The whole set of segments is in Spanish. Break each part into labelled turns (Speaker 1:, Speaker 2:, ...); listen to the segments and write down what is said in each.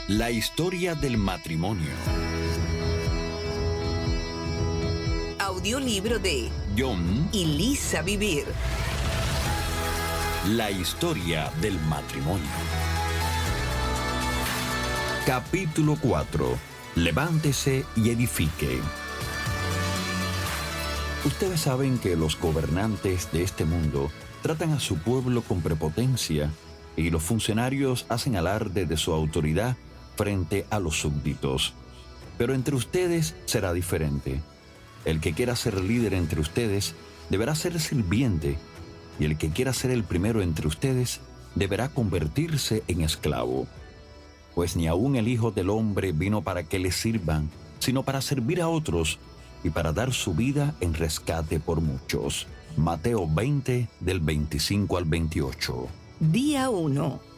Speaker 1: La historia del matrimonio.
Speaker 2: Audiolibro de
Speaker 1: John
Speaker 2: y Lisa Vivir.
Speaker 1: La historia del matrimonio. Capítulo 4. Levántese y edifique. Ustedes saben que los gobernantes de este mundo tratan a su pueblo con prepotencia y los funcionarios hacen alarde de su autoridad frente a los súbditos. Pero entre ustedes será diferente. El que quiera ser líder entre ustedes deberá ser sirviente, y el que quiera ser el primero entre ustedes deberá convertirse en esclavo. Pues ni aun el Hijo del Hombre vino para que le sirvan, sino para servir a otros y para dar su vida en rescate por muchos. Mateo 20, del 25 al 28.
Speaker 2: Día 1.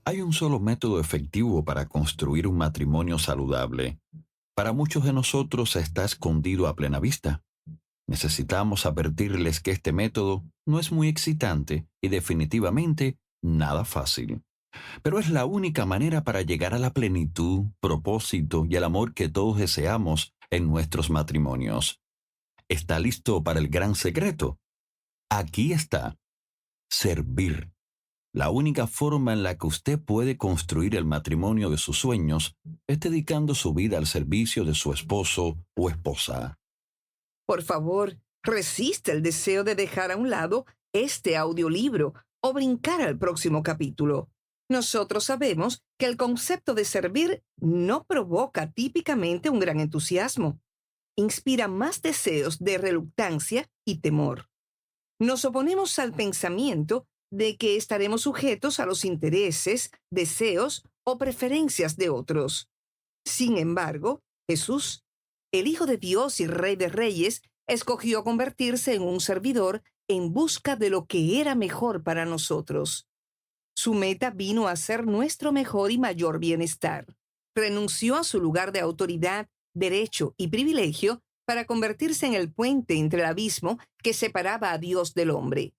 Speaker 1: Hay un solo método efectivo para construir un matrimonio saludable. Para muchos de nosotros está escondido a plena vista. Necesitamos advertirles que este método no es muy excitante y definitivamente nada fácil. Pero es la única manera para llegar a la plenitud, propósito y el amor que todos deseamos en nuestros matrimonios. ¿Está listo para el gran secreto? Aquí está: servir. La única forma en la que usted puede construir el matrimonio de sus sueños es dedicando su vida al servicio de su esposo o esposa.
Speaker 2: Por favor, resiste el deseo de dejar a un lado este audiolibro o brincar al próximo capítulo. Nosotros sabemos que el concepto de servir no provoca típicamente un gran entusiasmo. Inspira más deseos de reluctancia y temor. Nos oponemos al pensamiento de que estaremos sujetos a los intereses, deseos o preferencias de otros. Sin embargo, Jesús, el Hijo de Dios y Rey de Reyes, escogió convertirse en un servidor en busca de lo que era mejor para nosotros. Su meta vino a ser nuestro mejor y mayor bienestar. Renunció a su lugar de autoridad, derecho y privilegio para convertirse en el puente entre el abismo que separaba a Dios del hombre.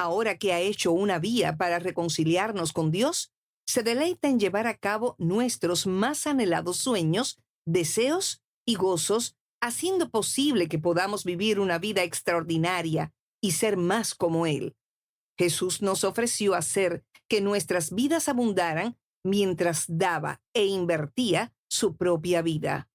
Speaker 2: Ahora que ha hecho una vía para reconciliarnos con Dios, se deleita en llevar a cabo nuestros más anhelados sueños, deseos y gozos, haciendo posible que podamos vivir una vida extraordinaria y ser más como Él. Jesús nos ofreció hacer que nuestras vidas abundaran mientras daba e invertía su propia vida.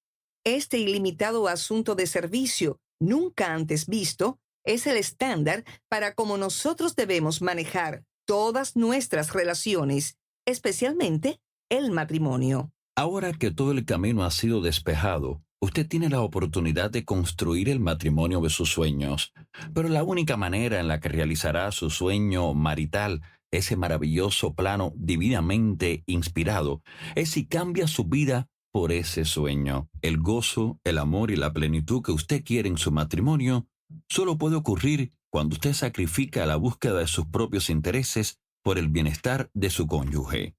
Speaker 2: Este ilimitado asunto de servicio, nunca antes visto, es el estándar para cómo nosotros debemos manejar todas nuestras relaciones, especialmente el matrimonio.
Speaker 1: Ahora que todo el camino ha sido despejado, usted tiene la oportunidad de construir el matrimonio de sus sueños. Pero la única manera en la que realizará su sueño marital, ese maravilloso plano divinamente inspirado, es si cambia su vida por ese sueño. El gozo, el amor y la plenitud que usted quiere en su matrimonio solo puede ocurrir cuando usted sacrifica la búsqueda de sus propios intereses por el bienestar de su cónyuge.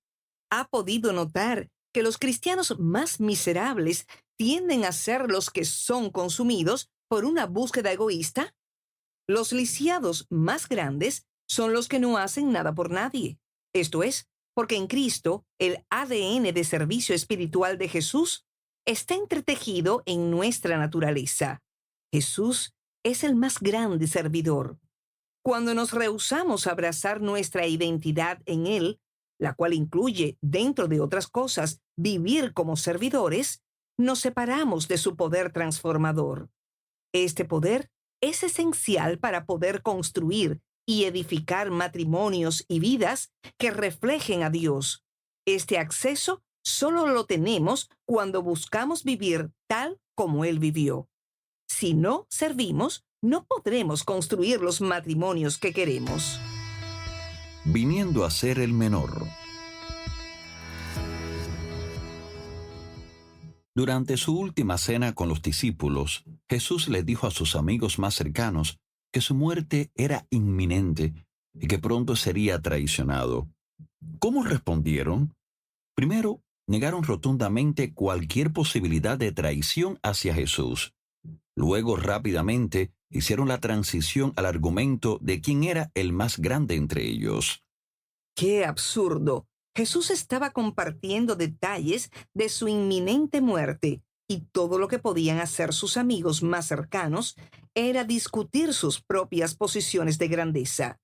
Speaker 2: ¿Ha podido notar que los cristianos más miserables tienden a ser los que son consumidos por una búsqueda egoísta? Los lisiados más grandes son los que no hacen nada por nadie. Esto es, porque en Cristo el ADN de servicio espiritual de Jesús está entretejido en nuestra naturaleza. Jesús es el más grande servidor. Cuando nos rehusamos a abrazar nuestra identidad en Él, la cual incluye, dentro de otras cosas, vivir como servidores, nos separamos de su poder transformador. Este poder es esencial para poder construir y edificar matrimonios y vidas que reflejen a Dios. Este acceso solo lo tenemos cuando buscamos vivir tal como Él vivió. Si no servimos, no podremos construir los matrimonios que queremos.
Speaker 1: Viniendo a ser el menor. Durante su última cena con los discípulos, Jesús le dijo a sus amigos más cercanos que su muerte era inminente y que pronto sería traicionado. ¿Cómo respondieron? Primero, negaron rotundamente cualquier posibilidad de traición hacia Jesús. Luego, rápidamente, hicieron la transición al argumento de quién era el más grande entre ellos.
Speaker 2: ¡Qué absurdo! Jesús estaba compartiendo detalles de su inminente muerte y todo lo que podían hacer sus amigos más cercanos era discutir sus propias posiciones de grandeza.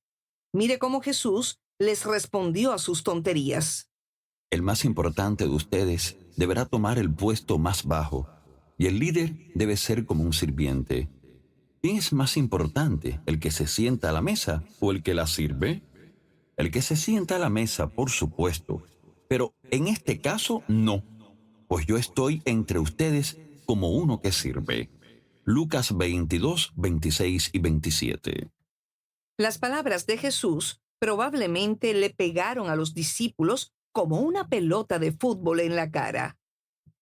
Speaker 2: Mire cómo Jesús les respondió a sus tonterías.
Speaker 1: El más importante de ustedes deberá tomar el puesto más bajo, y el líder debe ser como un sirviente. ¿Quién es más importante, el que se sienta a la mesa o el que la sirve? El que se sienta a la mesa, por supuesto, pero en este caso no, pues yo estoy entre ustedes como uno que sirve. Lucas 22, 26 y 27.
Speaker 2: Las palabras de Jesús probablemente le pegaron a los discípulos como una pelota de fútbol en la cara.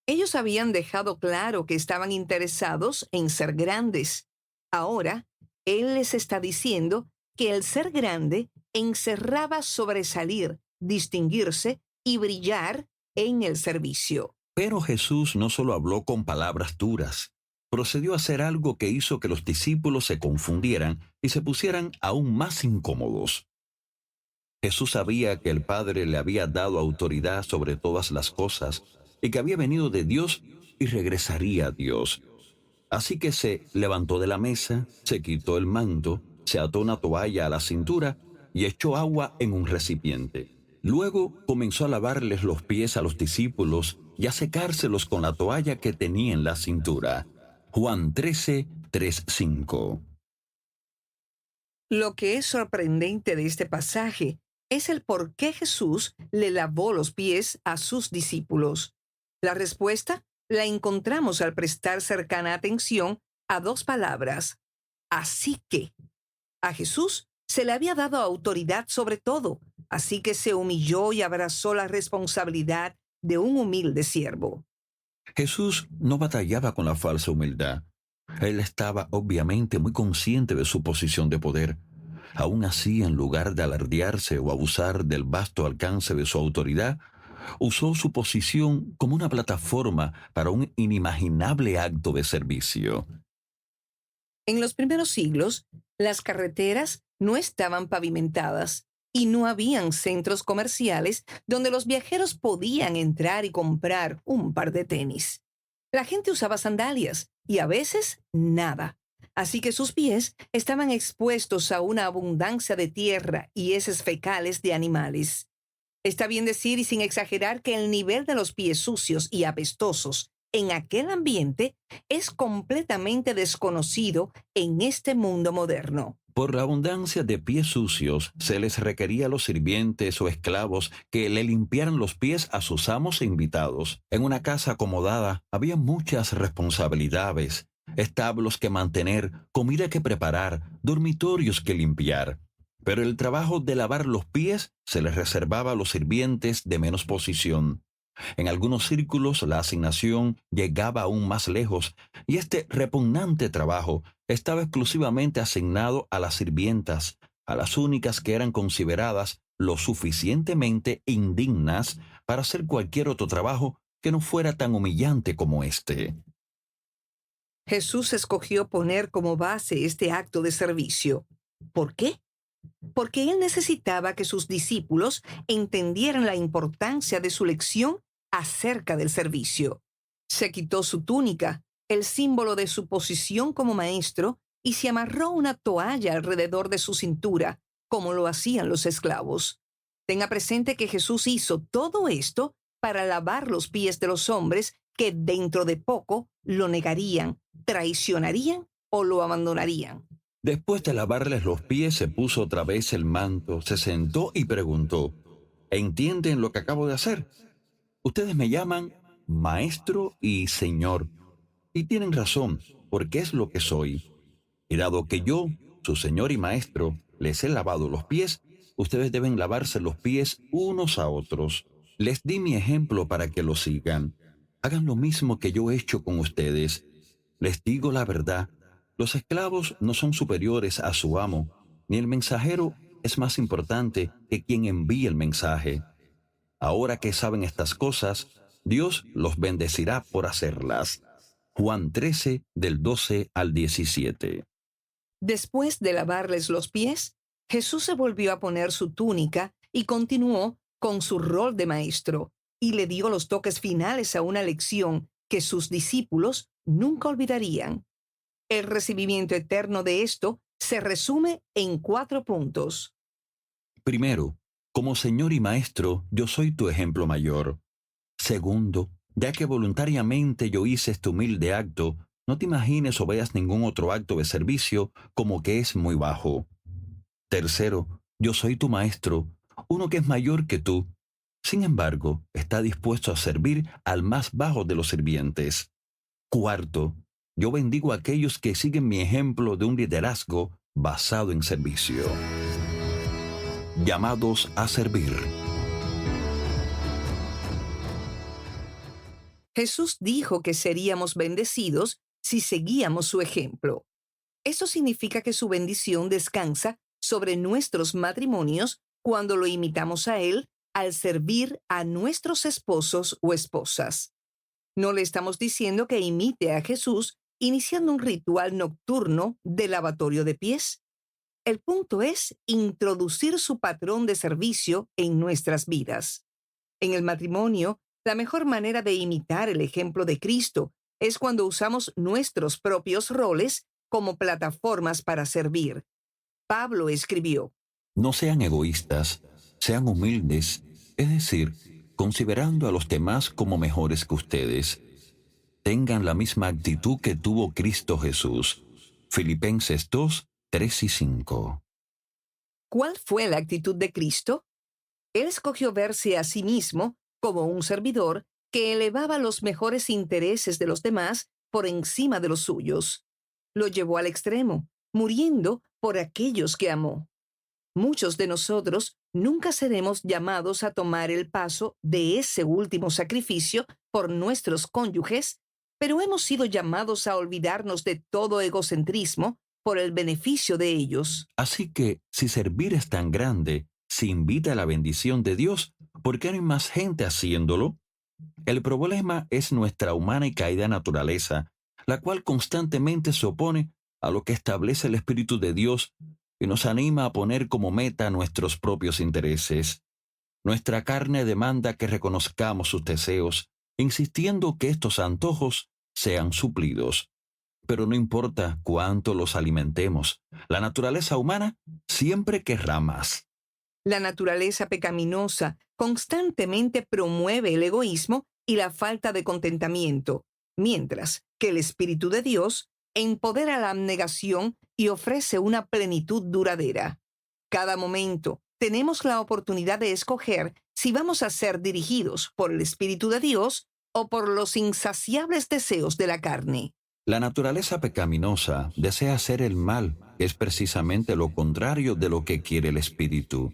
Speaker 2: Ellos habían dejado claro que estaban interesados en ser grandes. Ahora, Él les está diciendo que el ser grande encerraba sobresalir, distinguirse y brillar en el servicio.
Speaker 1: Pero Jesús no solo habló con palabras duras, procedió a hacer algo que hizo que los discípulos se confundieran y se pusieran aún más incómodos. Jesús sabía que el Padre le había dado autoridad sobre todas las cosas y que había venido de Dios y regresaría a Dios. Así que se levantó de la mesa, se quitó el manto, se ató una toalla a la cintura y echó agua en un recipiente. Luego comenzó a lavarles los pies a los discípulos y a secárselos con la toalla que tenía en la cintura. Juan 13, 3, 5.
Speaker 2: Lo que es sorprendente de este pasaje es el por qué Jesús le lavó los pies a sus discípulos. La respuesta la encontramos al prestar cercana atención a dos palabras. Así que. A Jesús se le había dado autoridad sobre todo, así que se humilló y abrazó la responsabilidad de un humilde siervo.
Speaker 1: Jesús no batallaba con la falsa humildad. Él estaba obviamente muy consciente de su posición de poder. Aún así, en lugar de alardearse o abusar del vasto alcance de su autoridad, usó su posición como una plataforma para un inimaginable acto de servicio.
Speaker 2: En los primeros siglos, las carreteras no estaban pavimentadas y no habían centros comerciales donde los viajeros podían entrar y comprar un par de tenis. La gente usaba sandalias y a veces nada. Así que sus pies estaban expuestos a una abundancia de tierra y heces fecales de animales. Está bien decir y sin exagerar que el nivel de los pies sucios y apestosos en aquel ambiente es completamente desconocido en este mundo moderno.
Speaker 1: Por la abundancia de pies sucios, se les requería a los sirvientes o esclavos que le limpiaran los pies a sus amos e invitados. En una casa acomodada había muchas responsabilidades: establos que mantener, comida que preparar, dormitorios que limpiar. Pero el trabajo de lavar los pies se les reservaba a los sirvientes de menos posición. En algunos círculos la asignación llegaba aún más lejos y este repugnante trabajo estaba exclusivamente asignado a las sirvientas, a las únicas que eran consideradas lo suficientemente indignas para hacer cualquier otro trabajo que no fuera tan humillante como este.
Speaker 2: Jesús escogió poner como base este acto de servicio. ¿Por qué? Porque Él necesitaba que sus discípulos entendieran la importancia de su lección acerca del servicio. Se quitó su túnica, el símbolo de su posición como maestro, y se amarró una toalla alrededor de su cintura, como lo hacían los esclavos. Tenga presente que Jesús hizo todo esto para lavar los pies de los hombres que dentro de poco lo negarían, traicionarían o lo abandonarían.
Speaker 1: Después de lavarles los pies, se puso otra vez el manto, se sentó y preguntó: ¿entienden lo que acabo de hacer? Ustedes me llaman Maestro y Señor, y tienen razón, porque es lo que soy. Y dado que yo, su Señor y Maestro, les he lavado los pies, ustedes deben lavarse los pies unos a otros. Les di mi ejemplo para que lo sigan. Hagan lo mismo que yo he hecho con ustedes. Les digo la verdad, los esclavos no son superiores a su amo, ni el mensajero es más importante que quien envía el mensaje. Ahora que saben estas cosas, Dios los bendecirá por hacerlas. Juan 13, del 12 al 17.
Speaker 2: Después de lavarles los pies, Jesús se volvió a poner su túnica y continuó con su rol de maestro, y le dio los toques finales a una lección que sus discípulos nunca olvidarían. El recibimiento eterno de esto se resume en 4 puntos.
Speaker 1: Primero, como Señor y Maestro, yo soy tu ejemplo mayor. Segundo, ya que voluntariamente yo hice este humilde acto, no te imagines o veas ningún otro acto de servicio como que es muy bajo. Tercero, yo soy tu maestro, uno que es mayor que tú. Sin embargo, está dispuesto a servir al más bajo de los sirvientes. Cuarto, yo bendigo a aquellos que siguen mi ejemplo de un liderazgo basado en servicio. Llamados a servir.
Speaker 2: Jesús dijo que seríamos bendecidos si seguíamos su ejemplo. Eso significa que su bendición descansa sobre nuestros matrimonios cuando lo imitamos a Él al servir a nuestros esposos o esposas. No le estamos diciendo que imite a Jesús iniciando un ritual nocturno de lavatorio de pies. El punto es introducir su patrón de servicio en nuestras vidas. En el matrimonio, la mejor manera de imitar el ejemplo de Cristo es cuando usamos nuestros propios roles como plataformas para servir. Pablo escribió:
Speaker 1: No sean egoístas, sean humildes, es decir, considerando a los demás como mejores que ustedes. Tengan la misma actitud que tuvo Cristo Jesús. Filipenses 2, 3 y 5.
Speaker 2: ¿Cuál fue la actitud de Cristo? Él escogió verse a sí mismo como un servidor que elevaba los mejores intereses de los demás por encima de los suyos. Lo llevó al extremo, muriendo por aquellos que amó. Muchos de nosotros nunca seremos llamados a tomar el paso de ese último sacrificio por nuestros cónyuges, pero hemos sido llamados a olvidarnos de todo egocentrismo por el beneficio de ellos.
Speaker 1: Así que, si servir es tan grande, si invita a la bendición de Dios, ¿por qué no hay más gente haciéndolo? El problema es nuestra humana y caída naturaleza, la cual constantemente se opone a lo que establece el Espíritu de Dios y nos anima a poner como meta nuestros propios intereses. Nuestra carne demanda que reconozcamos sus deseos, insistiendo que estos antojos sean suplidos. Pero no importa cuánto los alimentemos, la naturaleza humana siempre querrá más.
Speaker 2: La naturaleza pecaminosa constantemente promueve el egoísmo y la falta de contentamiento, mientras que el Espíritu de Dios empodera la abnegación y ofrece una plenitud duradera. Cada momento tenemos la oportunidad de escoger si vamos a ser dirigidos por el Espíritu de Dios o por los insaciables deseos de la carne.
Speaker 1: La naturaleza pecaminosa desea hacer el mal, que es precisamente lo contrario de lo que quiere el Espíritu.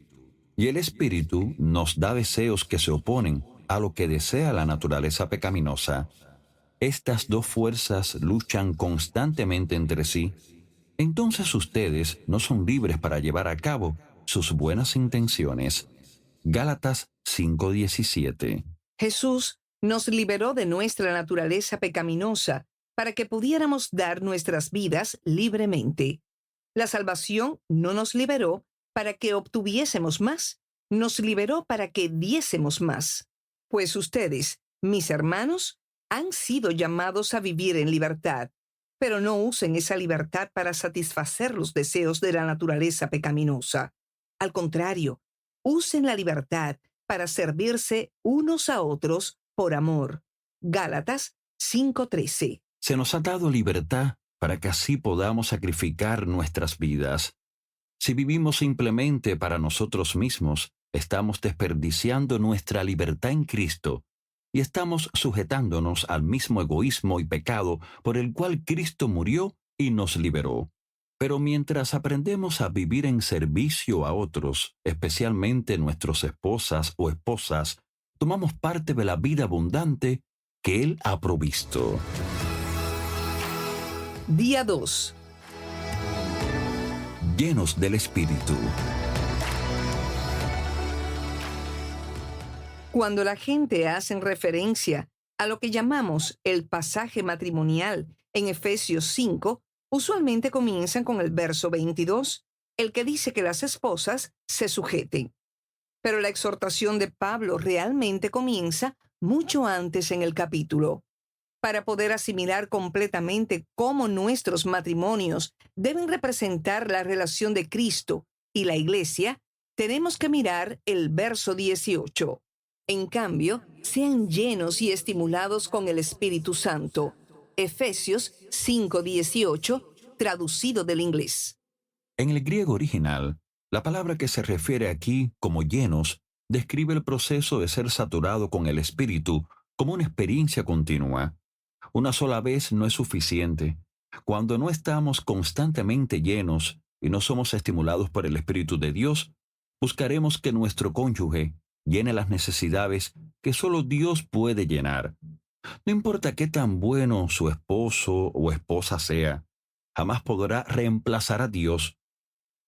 Speaker 1: Y el Espíritu nos da deseos que se oponen a lo que desea la naturaleza pecaminosa. Estas dos fuerzas luchan constantemente entre sí. Entonces ustedes no son libres para llevar a cabo sus buenas intenciones. Gálatas 5:17.
Speaker 2: Jesús nos liberó de nuestra naturaleza pecaminosa para que pudiéramos dar nuestras vidas libremente. La salvación no nos liberó para que obtuviésemos más, nos liberó para que diésemos más. Pues ustedes, mis hermanos, han sido llamados a vivir en libertad, pero no usen esa libertad para satisfacer los deseos de la naturaleza pecaminosa. Al contrario, usen la libertad para servirse unos a otros por amor. Gálatas 5:13.
Speaker 1: Se nos ha dado libertad para que así podamos sacrificar nuestras vidas. Si vivimos simplemente para nosotros mismos, estamos desperdiciando nuestra libertad en Cristo y estamos sujetándonos al mismo egoísmo y pecado por el cual Cristo murió y nos liberó. Pero mientras aprendemos a vivir en servicio a otros, especialmente nuestras esposas o esposas, tomamos parte de la vida abundante que Él ha provisto.
Speaker 2: Día 2.
Speaker 1: Llenos del Espíritu.
Speaker 2: Cuando la gente hace referencia a lo que llamamos el pasaje matrimonial en Efesios 5, Usualmente comienzan con el verso 22, el que dice que las esposas se sujeten. Pero la exhortación de Pablo realmente comienza mucho antes en el capítulo. Para poder asimilar completamente cómo nuestros matrimonios deben representar la relación de Cristo y la Iglesia, tenemos que mirar el verso 18. En cambio, sean llenos y estimulados con el Espíritu Santo. Efesios 5:18, traducido del inglés.
Speaker 1: En el griego original, la palabra que se refiere aquí como llenos describe el proceso de ser saturado con el Espíritu como una experiencia continua. Una sola vez no es suficiente. Cuando no estamos constantemente llenos y no somos estimulados por el Espíritu de Dios, buscaremos que nuestro cónyuge llene las necesidades que solo Dios puede llenar. No importa qué tan bueno su esposo o esposa sea, jamás podrá reemplazar a Dios.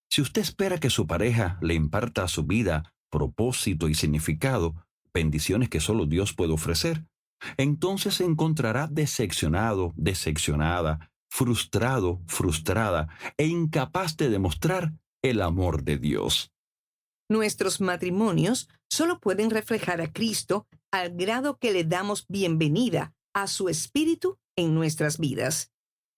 Speaker 1: Si usted espera que su pareja le imparta a su vida propósito y significado, bendiciones que solo Dios puede ofrecer, entonces se encontrará decepcionado, decepcionada, frustrado, frustrada e incapaz de demostrar el amor de Dios.
Speaker 2: Nuestros matrimonios solo pueden reflejar a Cristo al grado que le damos bienvenida a su Espíritu en nuestras vidas.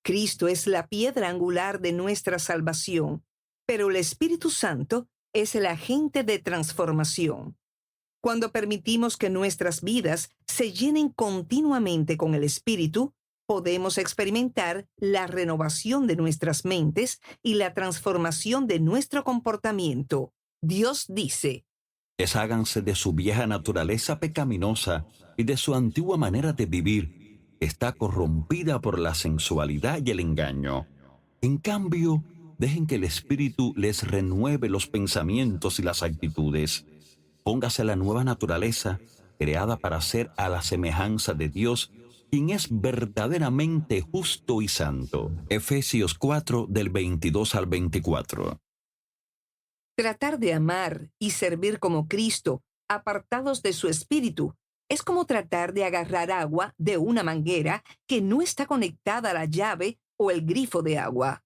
Speaker 2: Cristo es la piedra angular de nuestra salvación, pero el Espíritu Santo es el agente de transformación. Cuando permitimos que nuestras vidas se llenen continuamente con el Espíritu, podemos experimentar la renovación de nuestras mentes y la transformación de nuestro comportamiento. Dios dice:
Speaker 1: Desháganse de su vieja naturaleza pecaminosa y de su antigua manera de vivir, que está corrompida por la sensualidad y el engaño. En cambio, dejen que el Espíritu les renueve los pensamientos y las actitudes. Póngase la nueva naturaleza, creada para ser a la semejanza de Dios, quien es verdaderamente justo y santo. Efesios 4, del 22 al 24.
Speaker 2: Tratar de amar y servir como Cristo, apartados de su Espíritu, es como tratar de agarrar agua de una manguera que no está conectada a la llave o el grifo de agua.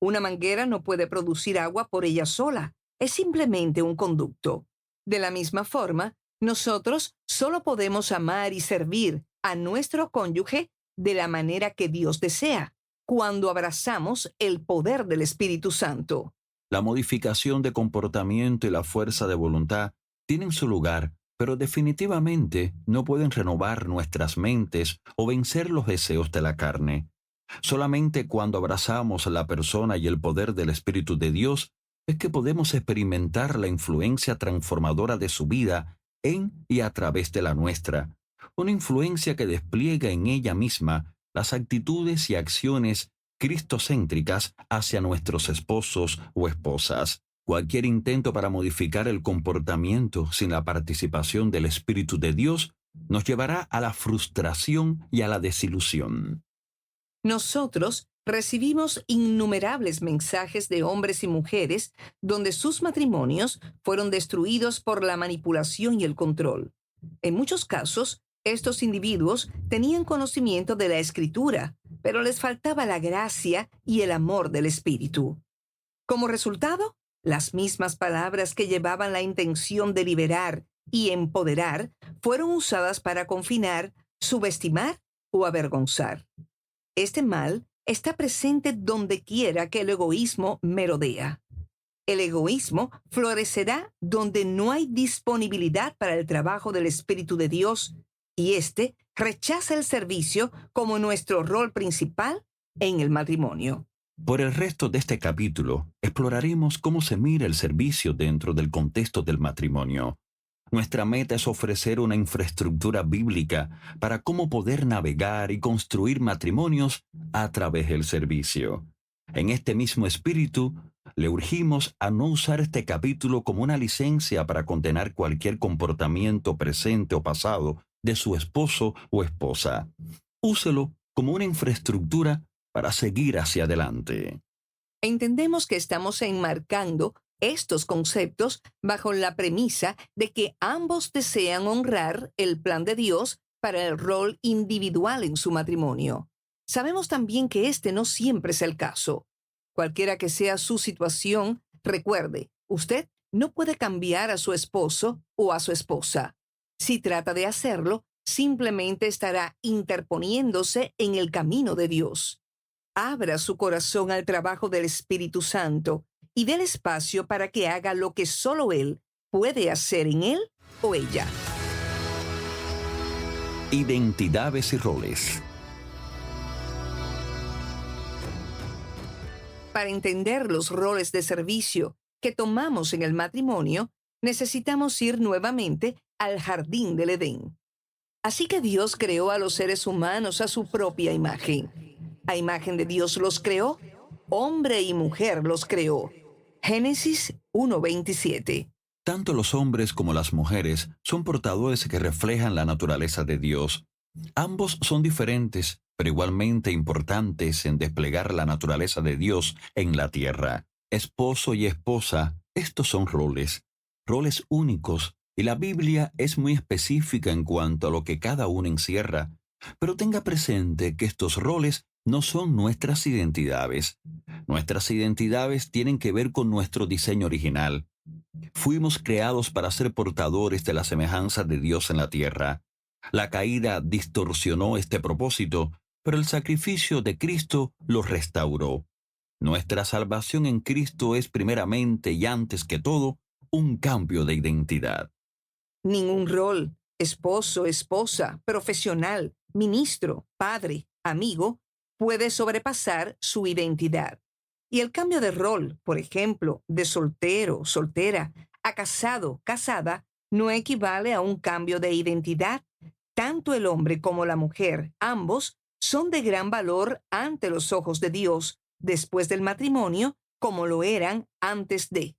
Speaker 2: Una manguera no puede producir agua por ella sola, es simplemente un conducto. De la misma forma, nosotros solo podemos amar y servir a nuestro cónyuge de la manera que Dios desea, cuando abrazamos el poder del Espíritu Santo.
Speaker 1: La modificación de comportamiento y la fuerza de voluntad tienen su lugar, pero definitivamente no pueden renovar nuestras mentes o vencer los deseos de la carne. Solamente cuando abrazamos la persona y el poder del Espíritu de Dios es que podemos experimentar la influencia transformadora de su vida en y a través de la nuestra, una influencia que despliega en ella misma las actitudes y acciones cristocéntricas hacia nuestros esposos o esposas. Cualquier intento para modificar el comportamiento sin la participación del Espíritu de Dios nos llevará a la frustración y a la desilusión.
Speaker 2: Nosotros recibimos innumerables mensajes de hombres y mujeres donde sus matrimonios fueron destruidos por la manipulación y el control. En muchos casos, estos individuos tenían conocimiento de la Escritura, pero les faltaba la gracia y el amor del Espíritu. Como resultado, las mismas palabras que llevaban la intención de liberar y empoderar fueron usadas para confinar, subestimar o avergonzar. Este mal está presente donde quiera que el egoísmo merodea. El egoísmo florecerá donde no hay disponibilidad para el trabajo del Espíritu de Dios, y éste rechaza el servicio como nuestro rol principal en el matrimonio.
Speaker 1: Por el resto de este capítulo, exploraremos cómo se mira el servicio dentro del contexto del matrimonio. Nuestra meta es ofrecer una infraestructura bíblica para cómo poder navegar y construir matrimonios a través del servicio. En este mismo espíritu, le urgimos a no usar este capítulo como una licencia para condenar cualquier comportamiento presente o pasado de su esposo o esposa. Úselo como una infraestructura para seguir hacia adelante.
Speaker 2: Entendemos que estamos enmarcando estos conceptos bajo la premisa de que ambos desean honrar el plan de Dios para el rol individual en su matrimonio. sabemos también que este no siempre es el caso. Cualquiera que sea su situación, recuerde, usted no puede cambiar a su esposo o a su esposa. Si trata de hacerlo, simplemente estará interponiéndose en el camino de Dios. Abra su corazón al trabajo del Espíritu Santo y déle espacio para que haga lo que solo Él puede hacer en él o ella.
Speaker 1: Identidades y roles.
Speaker 2: Para entender los roles de servicio que tomamos en el matrimonio, necesitamos ir nuevamente al jardín del Edén. Así que Dios creó a los seres humanos a su propia imagen. A imagen de Dios los creó, hombre y mujer los creó. Génesis 1:27.
Speaker 1: Tanto los hombres como las mujeres son portadores que reflejan la naturaleza de Dios. Ambos son diferentes, pero igualmente importantes en desplegar la naturaleza de Dios en la tierra. Esposo y esposa, estos son roles únicos, y la Biblia es muy específica en cuanto a lo que cada uno encierra. Pero tenga presente que estos roles no son nuestras identidades. Nuestras identidades tienen que ver con nuestro diseño original. Fuimos creados para ser portadores de la semejanza de Dios en la tierra. La caída distorsionó este propósito, pero el sacrificio de Cristo lo restauró. Nuestra salvación en Cristo es primeramente y antes que todo un cambio de identidad.
Speaker 2: Ningún rol, esposo, esposa, profesional, ministro, padre, amigo, puede sobrepasar su identidad. Y el cambio de rol, por ejemplo, de soltero, soltera, a casado, casada, no equivale a un cambio de identidad. Tanto el hombre como la mujer, ambos, son de gran valor ante los ojos de Dios después del matrimonio, como lo eran antes de.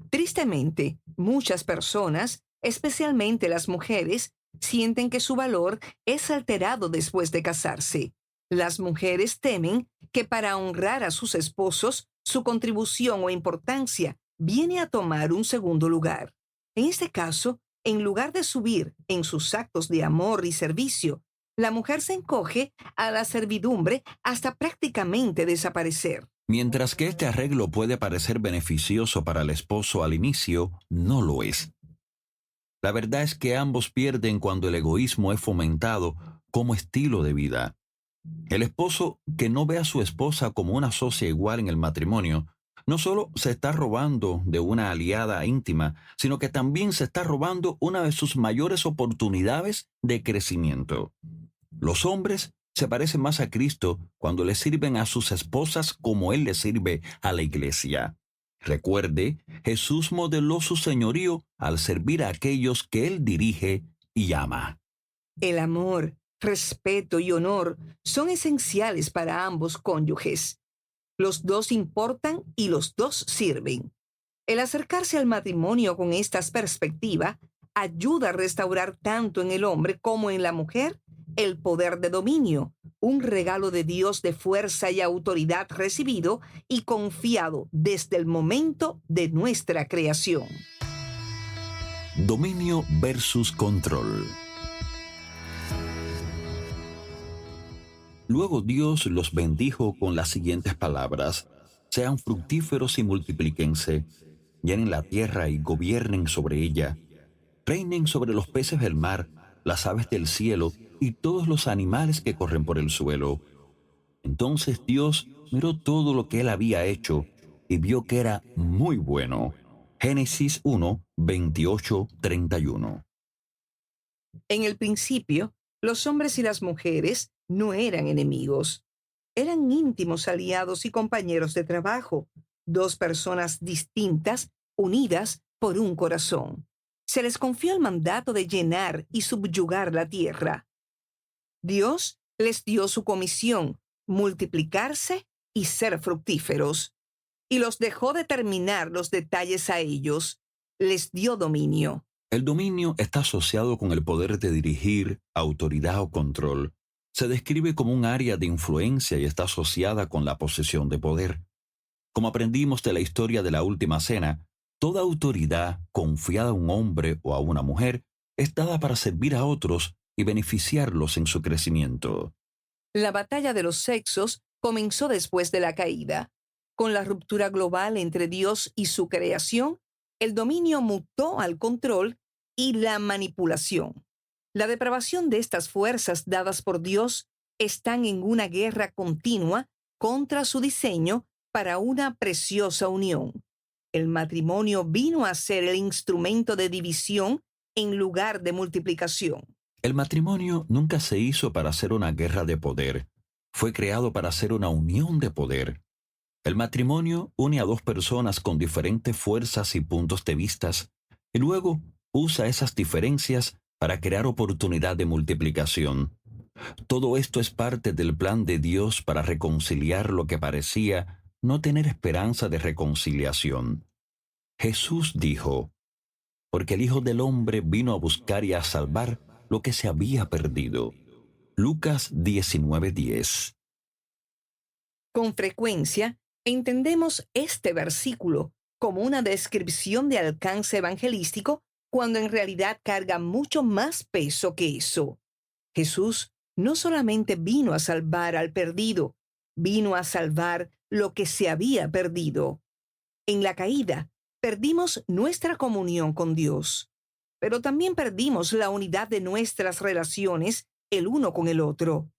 Speaker 2: Tristemente, muchas personas, especialmente las mujeres, sienten que su valor es alterado después de casarse. Las mujeres temen que para honrar a sus esposos, su contribución o importancia viene a tomar un segundo lugar. En este caso, en lugar de subir en sus actos de amor y servicio, la mujer se encoge a la servidumbre hasta prácticamente desaparecer.
Speaker 1: Mientras que este arreglo puede parecer beneficioso para el esposo al inicio, no lo es. La verdad es que ambos pierden cuando el egoísmo es fomentado como estilo de vida. El esposo que no ve a su esposa como una socia igual en el matrimonio, no solo se está robando de una aliada íntima, sino que también se está robando una de sus mayores oportunidades de crecimiento. Los hombres se parecen más a Cristo cuando le sirven a sus esposas como Él le sirve a la iglesia. Recuerde, Jesús modeló su señorío al servir a aquellos que Él dirige y ama.
Speaker 2: El amor, respeto y honor son esenciales para ambos cónyuges. Los dos importan y los dos sirven. El acercarse al matrimonio con esta perspectiva ayuda a restaurar tanto en el hombre como en la mujer el poder de dominio, un regalo de Dios de fuerza y autoridad recibido y confiado desde el momento de nuestra creación.
Speaker 1: Dominio versus control. Luego Dios los bendijo con las siguientes palabras: sean fructíferos y multiplíquense, llenen la tierra y gobiernen sobre ella, reinen sobre los peces del mar, las aves del cielo y todos los animales que corren por el suelo. Entonces Dios miró todo lo que Él había hecho y vio que era muy bueno. Génesis 1, 28, 31.
Speaker 2: En el principio, los hombres y las mujeres no eran enemigos. Eran íntimos aliados y compañeros de trabajo, dos personas distintas, unidas por un corazón. Se les confió el mandato de llenar y subyugar la tierra. Dios les dio su comisión, multiplicarse y ser fructíferos, y los dejó determinar los detalles a ellos. Les dio dominio.
Speaker 1: El dominio está asociado con el poder de dirigir, autoridad o control. Se describe como un área de influencia y está asociada con la posesión de poder. Como aprendimos de la historia de la Última Cena, toda autoridad confiada a un hombre o a una mujer es dada para servir a otros y beneficiarlos en su crecimiento.
Speaker 2: La batalla de los sexos comenzó después de la caída. Con la ruptura global entre Dios y su creación, el dominio mutó al control y la manipulación. La depravación de estas fuerzas dadas por Dios están en una guerra continua contra su diseño para una preciosa unión. El matrimonio vino a ser el instrumento de división en lugar de multiplicación.
Speaker 1: El matrimonio nunca se hizo para ser una guerra de poder. Fue creado para ser una unión de poder. El matrimonio une a dos personas con diferentes fuerzas y puntos de vista, y luego usa esas diferencias para crear oportunidad de multiplicación. Todo esto es parte del plan de Dios para reconciliar lo que parecía no tener esperanza de reconciliación. Jesús dijo, porque el Hijo del Hombre vino a buscar y a salvar lo que se había perdido. Lucas 19:10.
Speaker 2: Con frecuencia, entendemos este versículo como una descripción de alcance evangelístico cuando en realidad carga mucho más peso que eso. Jesús no solamente vino a salvar al perdido, vino a salvar lo que se había perdido. En la caída, perdimos nuestra comunión con Dios, pero también perdimos la unidad de nuestras relaciones el uno con el otro.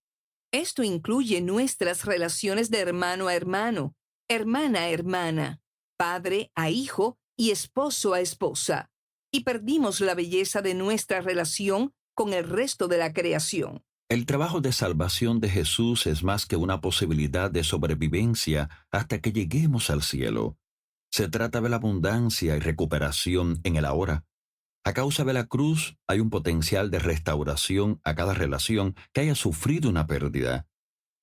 Speaker 2: Esto incluye nuestras relaciones de hermano a hermano, hermana a hermana, padre a hijo y esposo a esposa. Y perdimos la belleza de nuestra relación con el resto de la creación.
Speaker 1: El trabajo de salvación de Jesús es más que una posibilidad de sobrevivencia hasta que lleguemos al cielo. Se trata de la abundancia y recuperación en el ahora. A causa de la cruz hay un potencial de restauración a cada relación que haya sufrido una pérdida.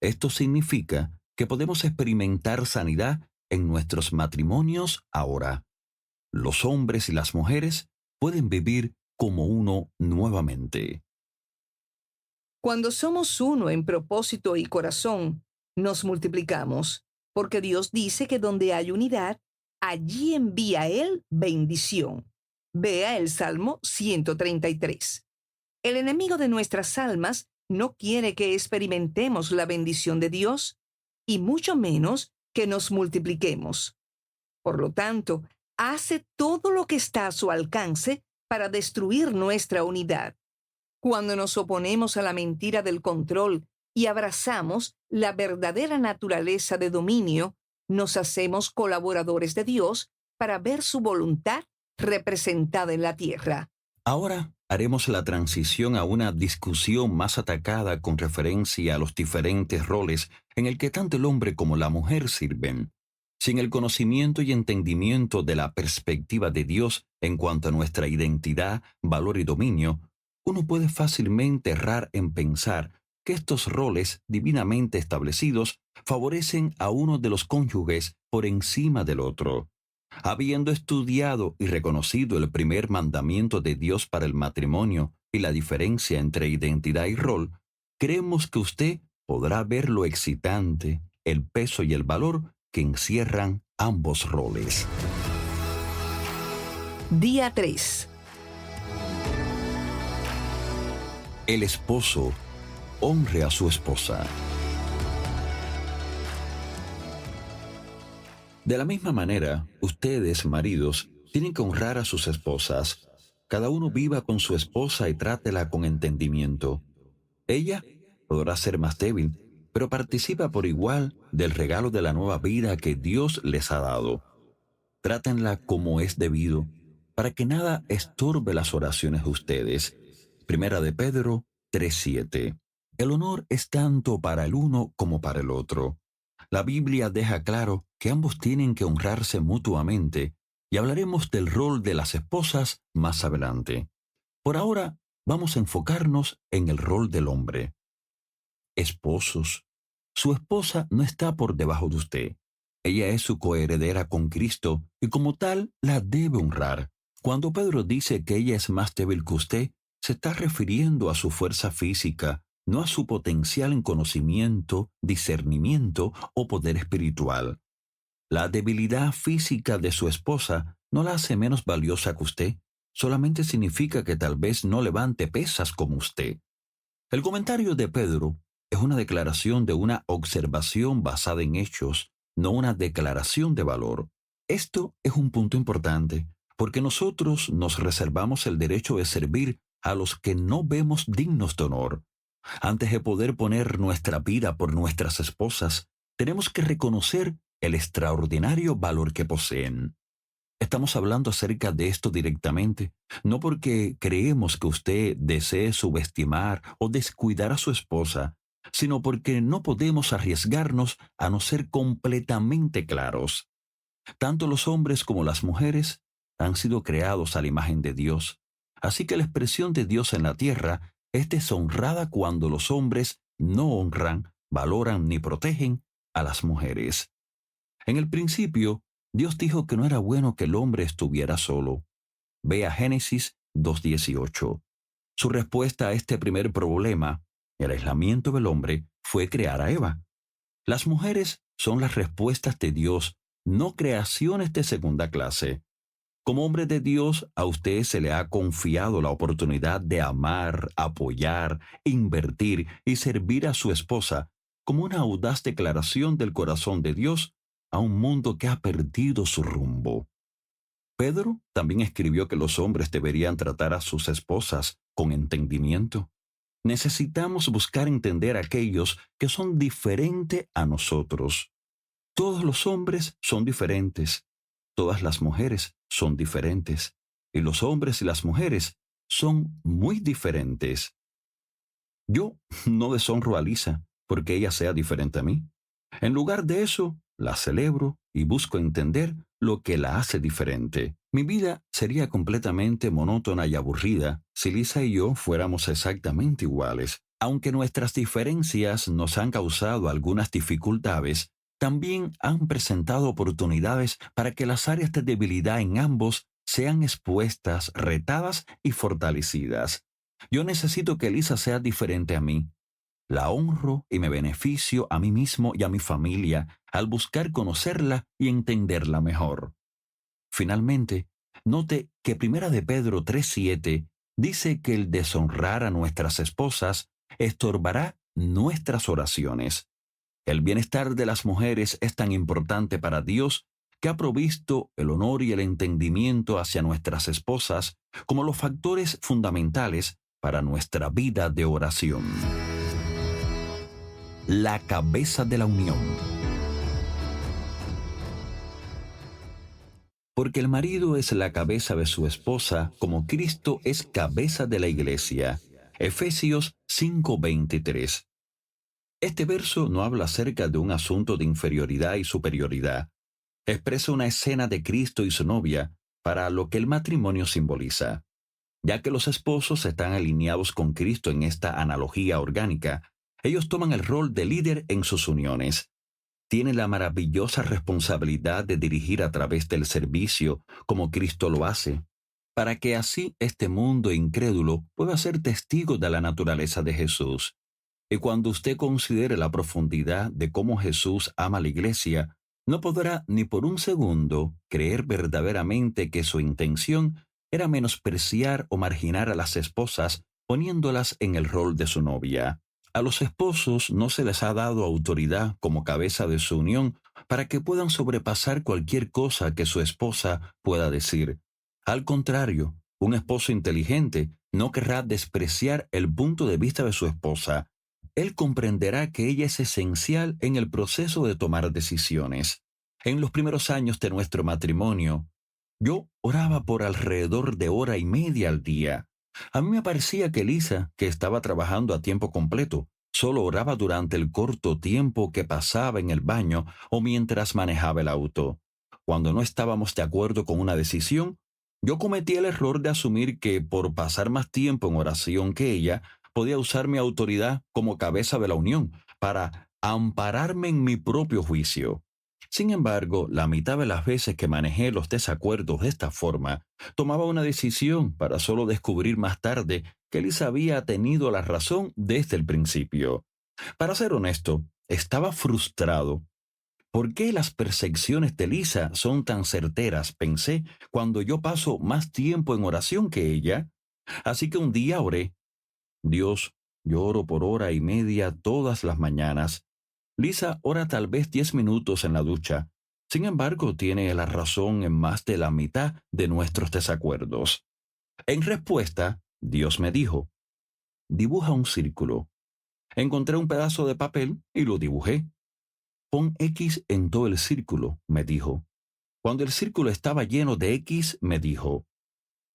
Speaker 1: Esto significa que podemos experimentar sanidad en nuestros matrimonios ahora. Los hombres y las mujeres pueden vivir como uno nuevamente.
Speaker 2: Cuando somos uno en propósito y corazón, nos multiplicamos, porque Dios dice que donde hay unidad, allí envía Él bendición. Vea el Salmo 133. El enemigo de nuestras almas no quiere que experimentemos la bendición de Dios, y mucho menos que nos multipliquemos. Por lo tanto, hace todo lo que está a su alcance para destruir nuestra unidad. Cuando nos oponemos a la mentira del control y abrazamos la verdadera naturaleza de dominio, nos hacemos colaboradores de Dios para ver su voluntad representada en la tierra.
Speaker 1: Ahora haremos la transición a una discusión más atacada con referencia a los diferentes roles en el que tanto el hombre como la mujer sirven. Sin el conocimiento y entendimiento de la perspectiva de Dios en cuanto a nuestra identidad, valor y dominio, uno puede fácilmente errar en pensar que estos roles divinamente establecidos favorecen a uno de los cónyuges por encima del otro. Habiendo estudiado y reconocido el primer mandamiento de Dios para el matrimonio y la diferencia entre identidad y rol, creemos que usted podrá ver lo excitante, el peso y el valor que encierran ambos roles.
Speaker 2: Día 3.
Speaker 1: El esposo honre a su esposa. De la misma manera, ustedes, maridos, tienen que honrar a sus esposas. Cada uno viva con su esposa y trátela con entendimiento. Ella podrá ser más débil, pero participa por igual del regalo de la nueva vida que Dios les ha dado. Trátenla como es debido, para que nada estorbe las oraciones de ustedes. Primera de Pedro 3:7. El honor es tanto para el uno como para el otro. La Biblia deja claro que ambos tienen que honrarse mutuamente, y hablaremos del rol de las esposas más adelante. Por ahora, vamos a enfocarnos en el rol del hombre. Esposos, su esposa no está por debajo de usted. Ella es su coheredera con Cristo y como tal la debe honrar. Cuando Pedro dice que ella es más débil que usted, se está refiriendo a su fuerza física, no a su potencial en conocimiento, discernimiento o poder espiritual. La debilidad física de su esposa no la hace menos valiosa que usted, solamente significa que tal vez no levante pesas como usted. El comentario de Pedro es una declaración de una observación basada en hechos, no una declaración de valor. Esto es un punto importante, porque nosotros nos reservamos el derecho de servir a los que no vemos dignos de honor. Antes de poder poner nuestra vida por nuestras esposas, tenemos que reconocer el extraordinario valor que poseen. Estamos hablando acerca de esto directamente, no porque creemos que usted desee subestimar o descuidar a su esposa, sino porque no podemos arriesgarnos a no ser completamente claros. Tanto los hombres como las mujeres han sido creados a la imagen de Dios, así que la expresión de Dios en la tierra es deshonrada cuando los hombres no honran, valoran ni protegen a las mujeres. En el principio, Dios dijo que no era bueno que el hombre estuviera solo. Ve a Génesis 2:18. Su respuesta a este primer problema, el aislamiento del hombre, fue crear a Eva. Las mujeres son las respuestas de Dios, no creaciones de segunda clase. Como hombre de Dios, a usted se le ha confiado la oportunidad de amar, apoyar, invertir y servir a su esposa como una audaz declaración del corazón de Dios a un mundo que ha perdido su rumbo. Pedro también escribió que los hombres deberían tratar a sus esposas con entendimiento. Necesitamos buscar entender a aquellos que son diferentes a nosotros. Todos los hombres son diferentes, todas las mujeres son diferentes, y los hombres y las mujeres son muy diferentes. Yo no deshonro a Lisa porque ella sea diferente a mí. En lugar de eso, la celebro y busco entender lo que la hace diferente. Mi vida sería completamente monótona y aburrida si Lisa y yo fuéramos exactamente iguales. Aunque nuestras diferencias nos han causado algunas dificultades, también han presentado oportunidades para que las áreas de debilidad en ambos sean expuestas, retadas y fortalecidas. Yo necesito que Lisa sea diferente a mí. La honro y me beneficio a mí mismo y a mi familia al buscar conocerla y entenderla mejor. Finalmente, note que Primera de Pedro 3:7 dice que el deshonrar a nuestras esposas estorbará nuestras oraciones. El bienestar de las mujeres es tan importante para Dios que ha provisto el honor y el entendimiento hacia nuestras esposas como los factores fundamentales para nuestra vida de oración. La cabeza de la unión. Porque el marido es la cabeza de su esposa, como Cristo es cabeza de la iglesia. Efesios 5:23. Este verso no habla acerca de un asunto de inferioridad y superioridad. Expresa una escena de Cristo y su novia para lo que el matrimonio simboliza. Ya que los esposos están alineados con Cristo en esta analogía orgánica, ellos toman el rol de líder en sus uniones. Tienen la maravillosa responsabilidad de dirigir a través del servicio como Cristo lo hace, para que así este mundo incrédulo pueda ser testigo de la naturaleza de Jesús. Y cuando usted considere la profundidad de cómo Jesús ama a la iglesia, no podrá ni por un segundo creer verdaderamente que su intención era menospreciar o marginar a las esposas poniéndolas en el rol de su novia. A los esposos no se les ha dado autoridad como cabeza de su unión para que puedan sobrepasar cualquier cosa que su esposa pueda decir. Al contrario, un esposo inteligente no querrá despreciar el punto de vista de su esposa. Él comprenderá que ella es esencial en el proceso de tomar decisiones. En los primeros años de nuestro matrimonio, yo oraba por alrededor de hora y media al día. A mí me parecía que Lisa, que estaba trabajando a tiempo completo, solo oraba durante el corto tiempo que pasaba en el baño o mientras manejaba el auto. Cuando no estábamos de acuerdo con una decisión, yo cometí el error de asumir que por pasar más tiempo en oración que ella, podía usar mi autoridad como cabeza de la unión para ampararme en mi propio juicio. Sin embargo, la mitad de las veces que manejé los desacuerdos de esta forma, tomaba una decisión para solo descubrir más tarde que Lisa había tenido la razón desde el principio. Para ser honesto, estaba frustrado. ¿Por qué las percepciones de Lisa son tan certeras? Pensé cuando yo paso más tiempo en oración que ella. Así que un día oré: Dios, Yo oro por hora y media todas las mañanas. Lisa ora tal vez 10 minutos en la ducha. Sin embargo, tiene la razón en más de la mitad de nuestros desacuerdos. En respuesta, Dios me dijo, dibuja un círculo. Encontré un pedazo de papel y lo dibujé. Pon X en todo el círculo, me dijo. Cuando el círculo estaba lleno de X, me dijo,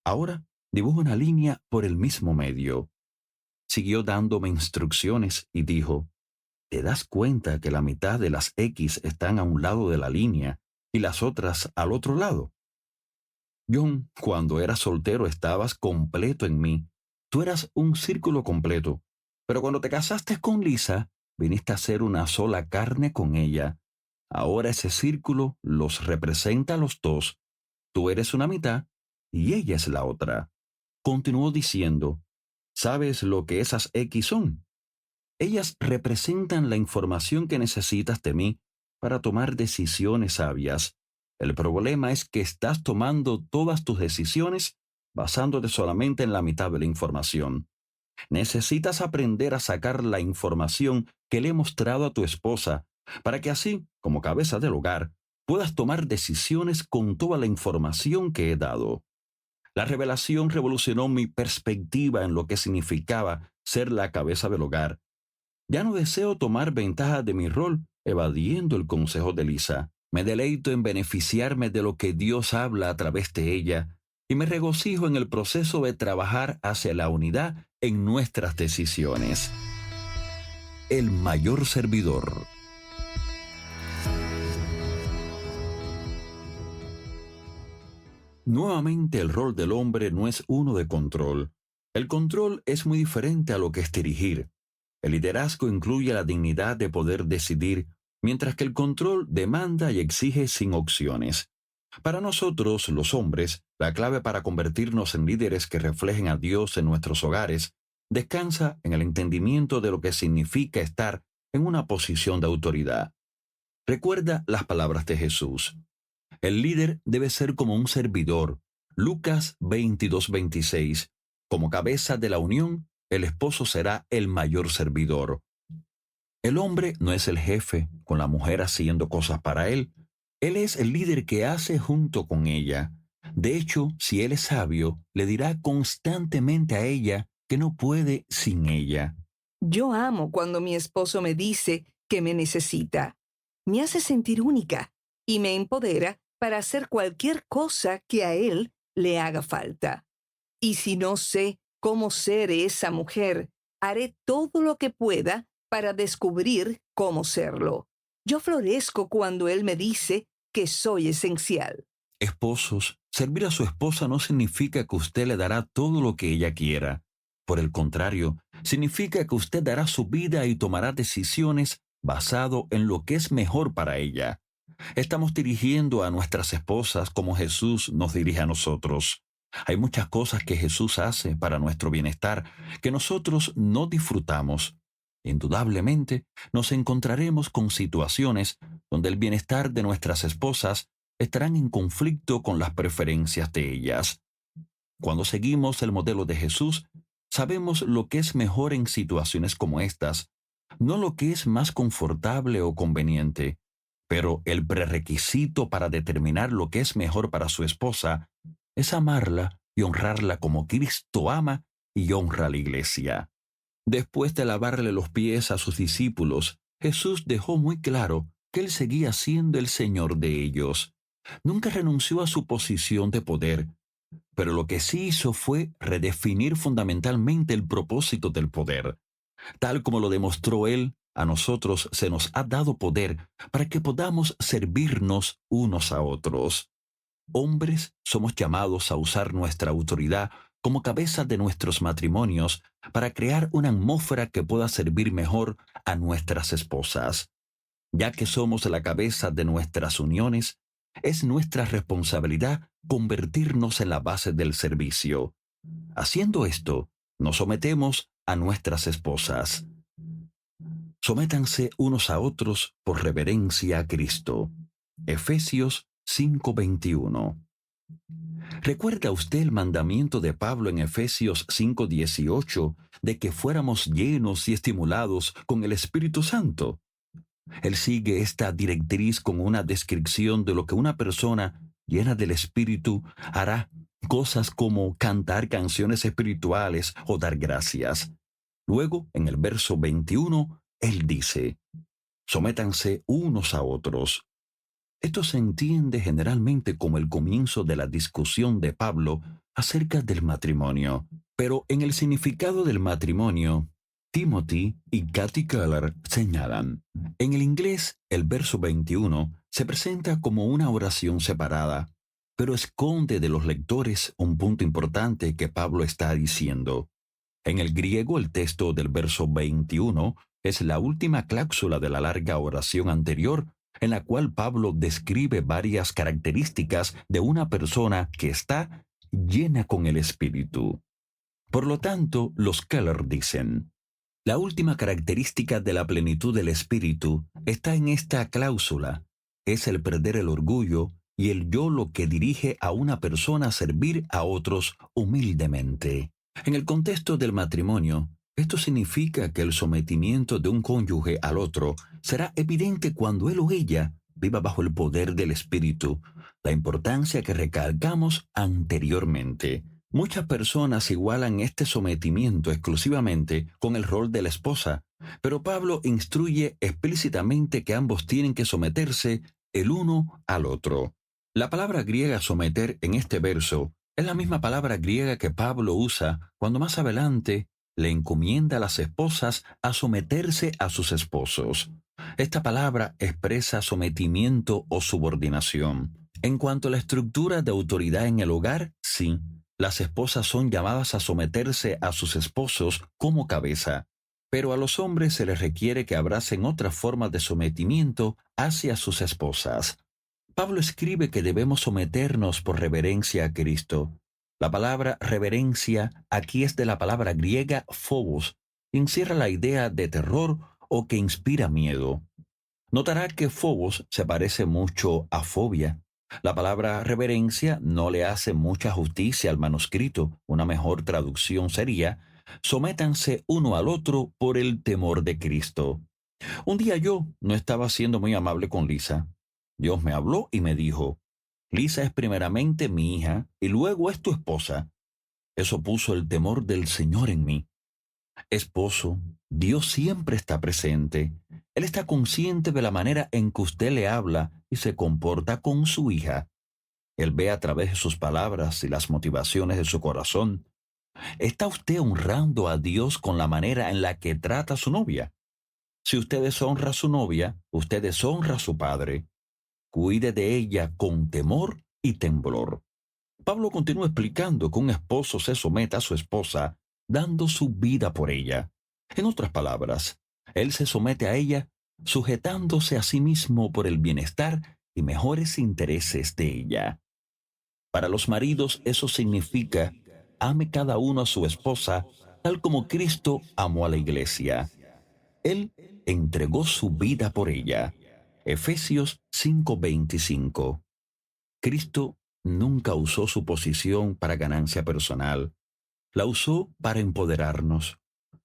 Speaker 1: ahora dibuja una línea por el mismo medio. Siguió dándome instrucciones y dijo, ¿te das cuenta que la mitad de las X están a un lado de la línea y las otras al otro lado? John, cuando eras soltero estabas completo en mí. Tú eras un círculo completo. Pero cuando te casaste con Lisa, viniste a ser una sola carne con ella. Ahora ese círculo los representa a los dos. Tú eres una mitad y ella es la otra. Continuó diciendo, ¿sabes lo que esas X son? Ellas representan la información que necesitas de mí para tomar decisiones sabias. El problema es que estás tomando todas tus decisiones basándote solamente en la mitad de la información. Necesitas aprender a sacar la información que le he mostrado a tu esposa para que así, como cabeza del hogar, puedas tomar decisiones con toda la información que he dado. La revelación revolucionó mi perspectiva en lo que significaba ser la cabeza del hogar. Ya no deseo tomar ventaja de mi rol evadiendo el consejo de Lisa. Me deleito en beneficiarme de lo que Dios habla a través de ella y me regocijo en el proceso de trabajar hacia la unidad en nuestras decisiones. El mayor servidor. Nuevamente, el rol del hombre no es uno de control. El control es muy diferente a lo que es dirigir. El liderazgo incluye la dignidad de poder decidir, mientras que el control demanda y exige sin opciones. Para nosotros, los hombres, la clave para convertirnos en líderes que reflejen a Dios en nuestros hogares descansa en el entendimiento de lo que significa estar en una posición de autoridad. Recuerda las palabras de Jesús. El líder debe ser como un servidor. Lucas 22:26. Como cabeza de la unión, el esposo será el mayor servidor. El hombre no es el jefe, con la mujer haciendo cosas para él. Él es el líder que hace junto con ella. De hecho, si él es sabio, le dirá constantemente a ella que no puede sin ella.
Speaker 2: Yo amo cuando mi esposo me dice que me necesita. Me hace sentir única y me empodera para hacer cualquier cosa que a él le haga falta. Y si no sé cómo ser esa mujer, haré todo lo que pueda para descubrir cómo serlo. Yo florezco cuando él me dice que soy esencial.
Speaker 1: Esposos, servir a su esposa no significa que usted le dará todo lo que ella quiera. Por el contrario, significa que usted dará su vida y tomará decisiones basado en lo que es mejor para ella. Estamos dirigiendo a nuestras esposas como Jesús nos dirige a nosotros. Hay muchas cosas que Jesús hace para nuestro bienestar que nosotros no disfrutamos. Indudablemente, nos encontraremos con situaciones donde el bienestar de nuestras esposas estarán en conflicto con las preferencias de ellas. Cuando seguimos el modelo de Jesús, sabemos lo que es mejor en situaciones como estas, no lo que es más confortable o conveniente, pero el prerequisito para determinar lo que es mejor para su esposa es amarla y honrarla como Cristo ama y honra a la iglesia. Después de lavarle los pies a sus discípulos, Jesús dejó muy claro que Él seguía siendo el Señor de ellos. Nunca renunció a su posición de poder, pero lo que sí hizo fue redefinir fundamentalmente el propósito del poder. Tal como lo demostró Él, a nosotros se nos ha dado poder para que podamos servirnos unos a otros. Hombres, somos llamados a usar nuestra autoridad como cabeza de nuestros matrimonios para crear una atmósfera que pueda servir mejor a nuestras esposas. Ya que somos la cabeza de nuestras uniones, es nuestra responsabilidad convertirnos en la base del servicio. Haciendo esto, nos sometemos a nuestras esposas. Sométanse unos a otros por reverencia a Cristo. Efesios 5:21. ¿Recuerda usted el mandamiento de Pablo en Efesios 5:18 de que fuéramos llenos y estimulados con el Espíritu Santo? Él sigue esta directriz con una descripción de lo que una persona llena del Espíritu hará, cosas como cantar canciones espirituales o dar gracias. Luego, en el verso 21, él dice, sométanse unos a otros. Esto se entiende generalmente como el comienzo de la discusión de Pablo acerca del matrimonio. Pero en el significado del matrimonio, Timothy y Kathy Keller señalan, en el inglés, el verso 21 se presenta como una oración separada, pero esconde de los lectores un punto importante que Pablo está diciendo. En el griego, el texto del verso 21 es la última cláusula de la larga oración anterior, en la cual Pablo describe varias características de una persona que está llena con el Espíritu. Por lo tanto, los Keller dicen, la última característica de la plenitud del Espíritu está en esta cláusula, es el perder el orgullo y el yo lo que dirige a una persona a servir a otros humildemente. En el contexto del matrimonio, esto significa que el sometimiento de un cónyuge al otro será evidente cuando él o ella viva bajo el poder del Espíritu, la importancia que recalcamos anteriormente. Muchas personas igualan este sometimiento exclusivamente con el rol de la esposa, pero Pablo instruye explícitamente que ambos tienen que someterse el uno al otro. La palabra griega someter en este verso es la misma palabra griega que Pablo usa cuando más adelante le encomienda a las esposas a someterse a sus esposos. Esta palabra expresa sometimiento o subordinación. En cuanto a la estructura de autoridad en el hogar, sí, las esposas son llamadas a someterse a sus esposos como cabeza, pero a los hombres se les requiere que abracen otras formas de sometimiento hacia sus esposas. Pablo escribe que debemos someternos por reverencia a Cristo. La palabra reverencia aquí es de la palabra griega phobos, y encierra la idea de terror o que inspira miedo. Notará que phobos se parece mucho a fobia. La palabra reverencia no le hace mucha justicia al manuscrito. Una mejor traducción sería, sométanse uno al otro por el temor de Cristo. Un día yo no estaba siendo muy amable con Lisa. Dios me habló y me dijo, Lisa es primeramente mi hija y luego es tu esposa. Eso puso el temor del Señor en mí. Esposo, Dios siempre está presente. Él está consciente de la manera en que usted le habla y se comporta con su hija. Él ve a través de sus palabras y las motivaciones de su corazón. ¿Está usted honrando a Dios con la manera en la que trata a su novia? Si usted deshonra a su novia, usted deshonra a su padre. Cuide de ella con temor y temblor. Pablo continúa explicando que un esposo se somete a su esposa dando su vida por ella. En otras palabras, él se somete a ella sujetándose a sí mismo por el bienestar y mejores intereses de ella. Para los maridos eso significa, ame cada uno a su esposa tal como Cristo amó a la iglesia. Él entregó su vida por ella. Efesios 5:25. Cristo nunca usó su posición para ganancia personal. La usó para empoderarnos.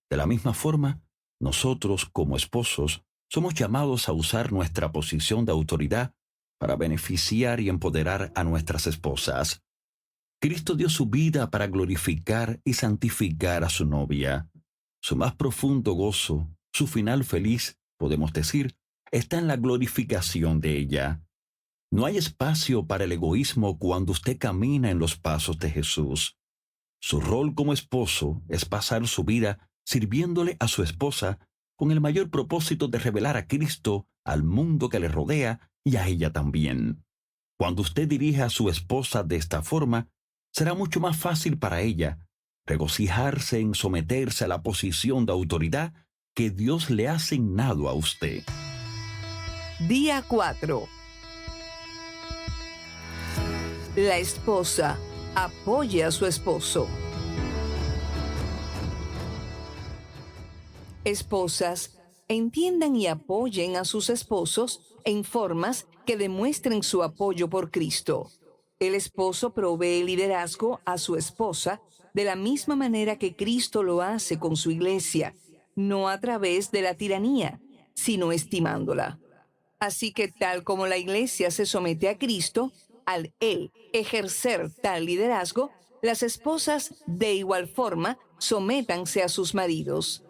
Speaker 1: De la misma forma, nosotros, como esposos, somos llamados a usar nuestra posición de autoridad para beneficiar y empoderar a nuestras esposas. Cristo dio su vida para glorificar y santificar a su novia. Su más profundo gozo, su final feliz, podemos decir, está en la glorificación de ella. No hay espacio para el egoísmo cuando usted camina en los pasos de Jesús. Su rol como esposo es pasar su vida sirviéndole a su esposa con el mayor propósito de revelar a Cristo al mundo que le rodea y a ella también. Cuando usted dirige a su esposa de esta forma, será mucho más fácil para ella regocijarse en someterse a la posición de autoridad que Dios le ha asignado a usted.
Speaker 2: Día 4. La esposa apoya a su esposo. Esposas, entiendan y apoyen a sus esposos en formas que demuestren su apoyo por Cristo. El esposo provee liderazgo a su esposa de la misma manera que Cristo lo hace con su iglesia, no a través de la tiranía, sino estimándola. Así que tal como la iglesia se somete a Cristo, al Él ejercer tal liderazgo, las esposas de igual forma sométanse a sus maridos.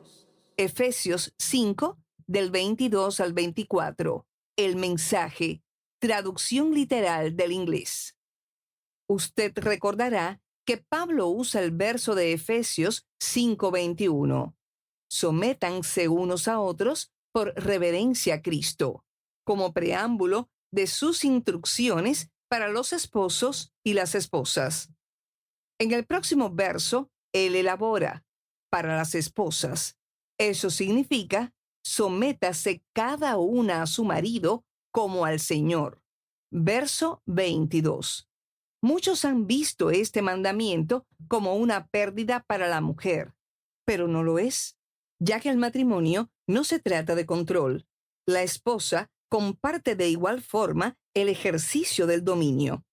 Speaker 2: Efesios 5, del 22 al 24. El mensaje, traducción literal del inglés. Usted recordará que Pablo usa el verso de Efesios 5:21. Sométanse unos a otros por reverencia a Cristo, como preámbulo de sus instrucciones para los esposos y las esposas. En el próximo verso, él elabora, para las esposas. Eso significa, sométase cada una a su marido como al Señor. Verso 22. Muchos han visto este mandamiento como una pérdida para la mujer, pero no lo es, ya que el matrimonio no se trata de control. La esposa comparte de igual forma el ejercicio del dominio.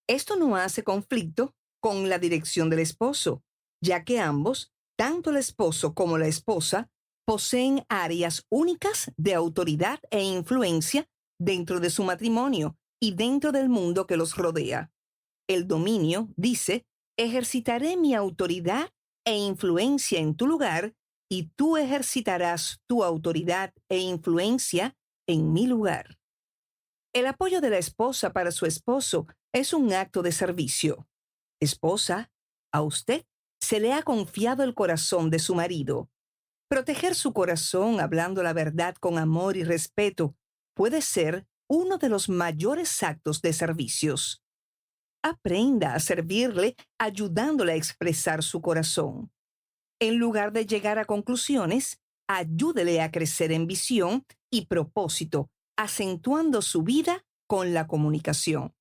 Speaker 2: Esto no hace conflicto con la dirección del esposo, ya que ambos, tanto el esposo como la esposa, poseen áreas únicas de autoridad e influencia dentro de su matrimonio y dentro del mundo que los rodea. El dominio dice, ejercitaré mi autoridad e influencia en tu lugar y tú ejercitarás tu autoridad e influencia en mi lugar. El apoyo de la esposa para su esposo es un acto de servicio. Esposa, a usted se le ha confiado el corazón de su marido. Proteger su corazón hablando la verdad con amor y respeto puede ser uno de los mayores actos de servicios. Aprenda a servirle ayudándole a expresar su corazón. En lugar de llegar a conclusiones, ayúdele a crecer en visión y propósito, acentuando su vida con la comunicación.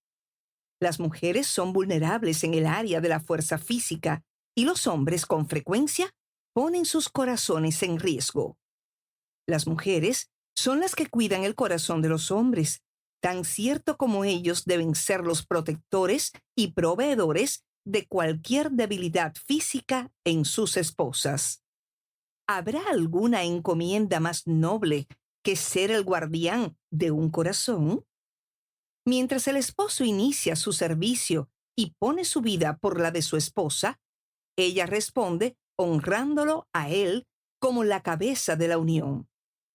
Speaker 2: Las mujeres son vulnerables en el área de la fuerza física y los hombres con frecuencia ponen sus corazones en riesgo. Las mujeres son las que cuidan el corazón de los hombres, tan cierto como ellos deben ser los protectores y proveedores de cualquier debilidad física en sus esposas. ¿Habrá alguna encomienda más noble que ser el guardián de un corazón? Mientras el esposo inicia su servicio y pone su vida por la de su esposa, ella responde honrándolo a él como la cabeza de la unión.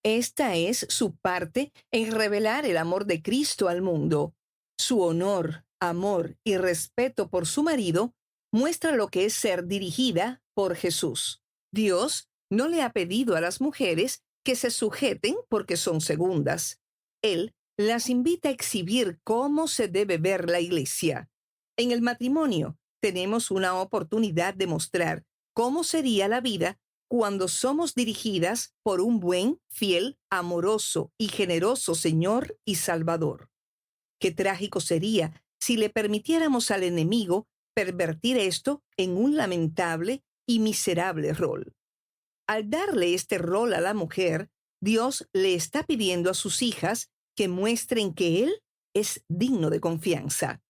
Speaker 2: Esta es su parte en revelar el amor de Cristo al mundo. Su honor, amor y respeto por su marido muestra lo que es ser dirigida por Jesús. Dios no le ha pedido a las mujeres que se sujeten porque son segundas. Él las invita a exhibir cómo se debe ver la iglesia. En el matrimonio tenemos una oportunidad de mostrar cómo sería la vida cuando somos dirigidas por un buen, fiel, amoroso y generoso Señor y Salvador. Qué trágico sería si le permitiéramos al enemigo pervertir esto en un lamentable y miserable rol. Al darle este rol a la mujer, Dios le está pidiendo a sus hijas que muestren que Él es digno de confianza.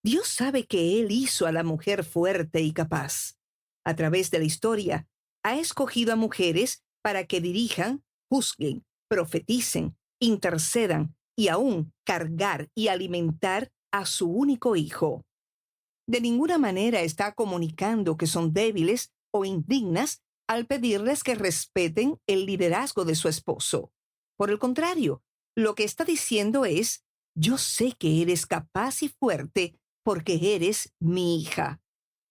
Speaker 2: Dios sabe que Él hizo a la mujer fuerte y capaz. A través de la historia, ha escogido a mujeres para que dirijan, juzguen, profeticen, intercedan y aún cargar y alimentar a su único hijo. De ninguna manera está comunicando que son débiles o indignas al pedirles que respeten el liderazgo de su esposo. Por el contrario, lo que está diciendo es, yo sé que eres capaz y fuerte porque eres mi hija.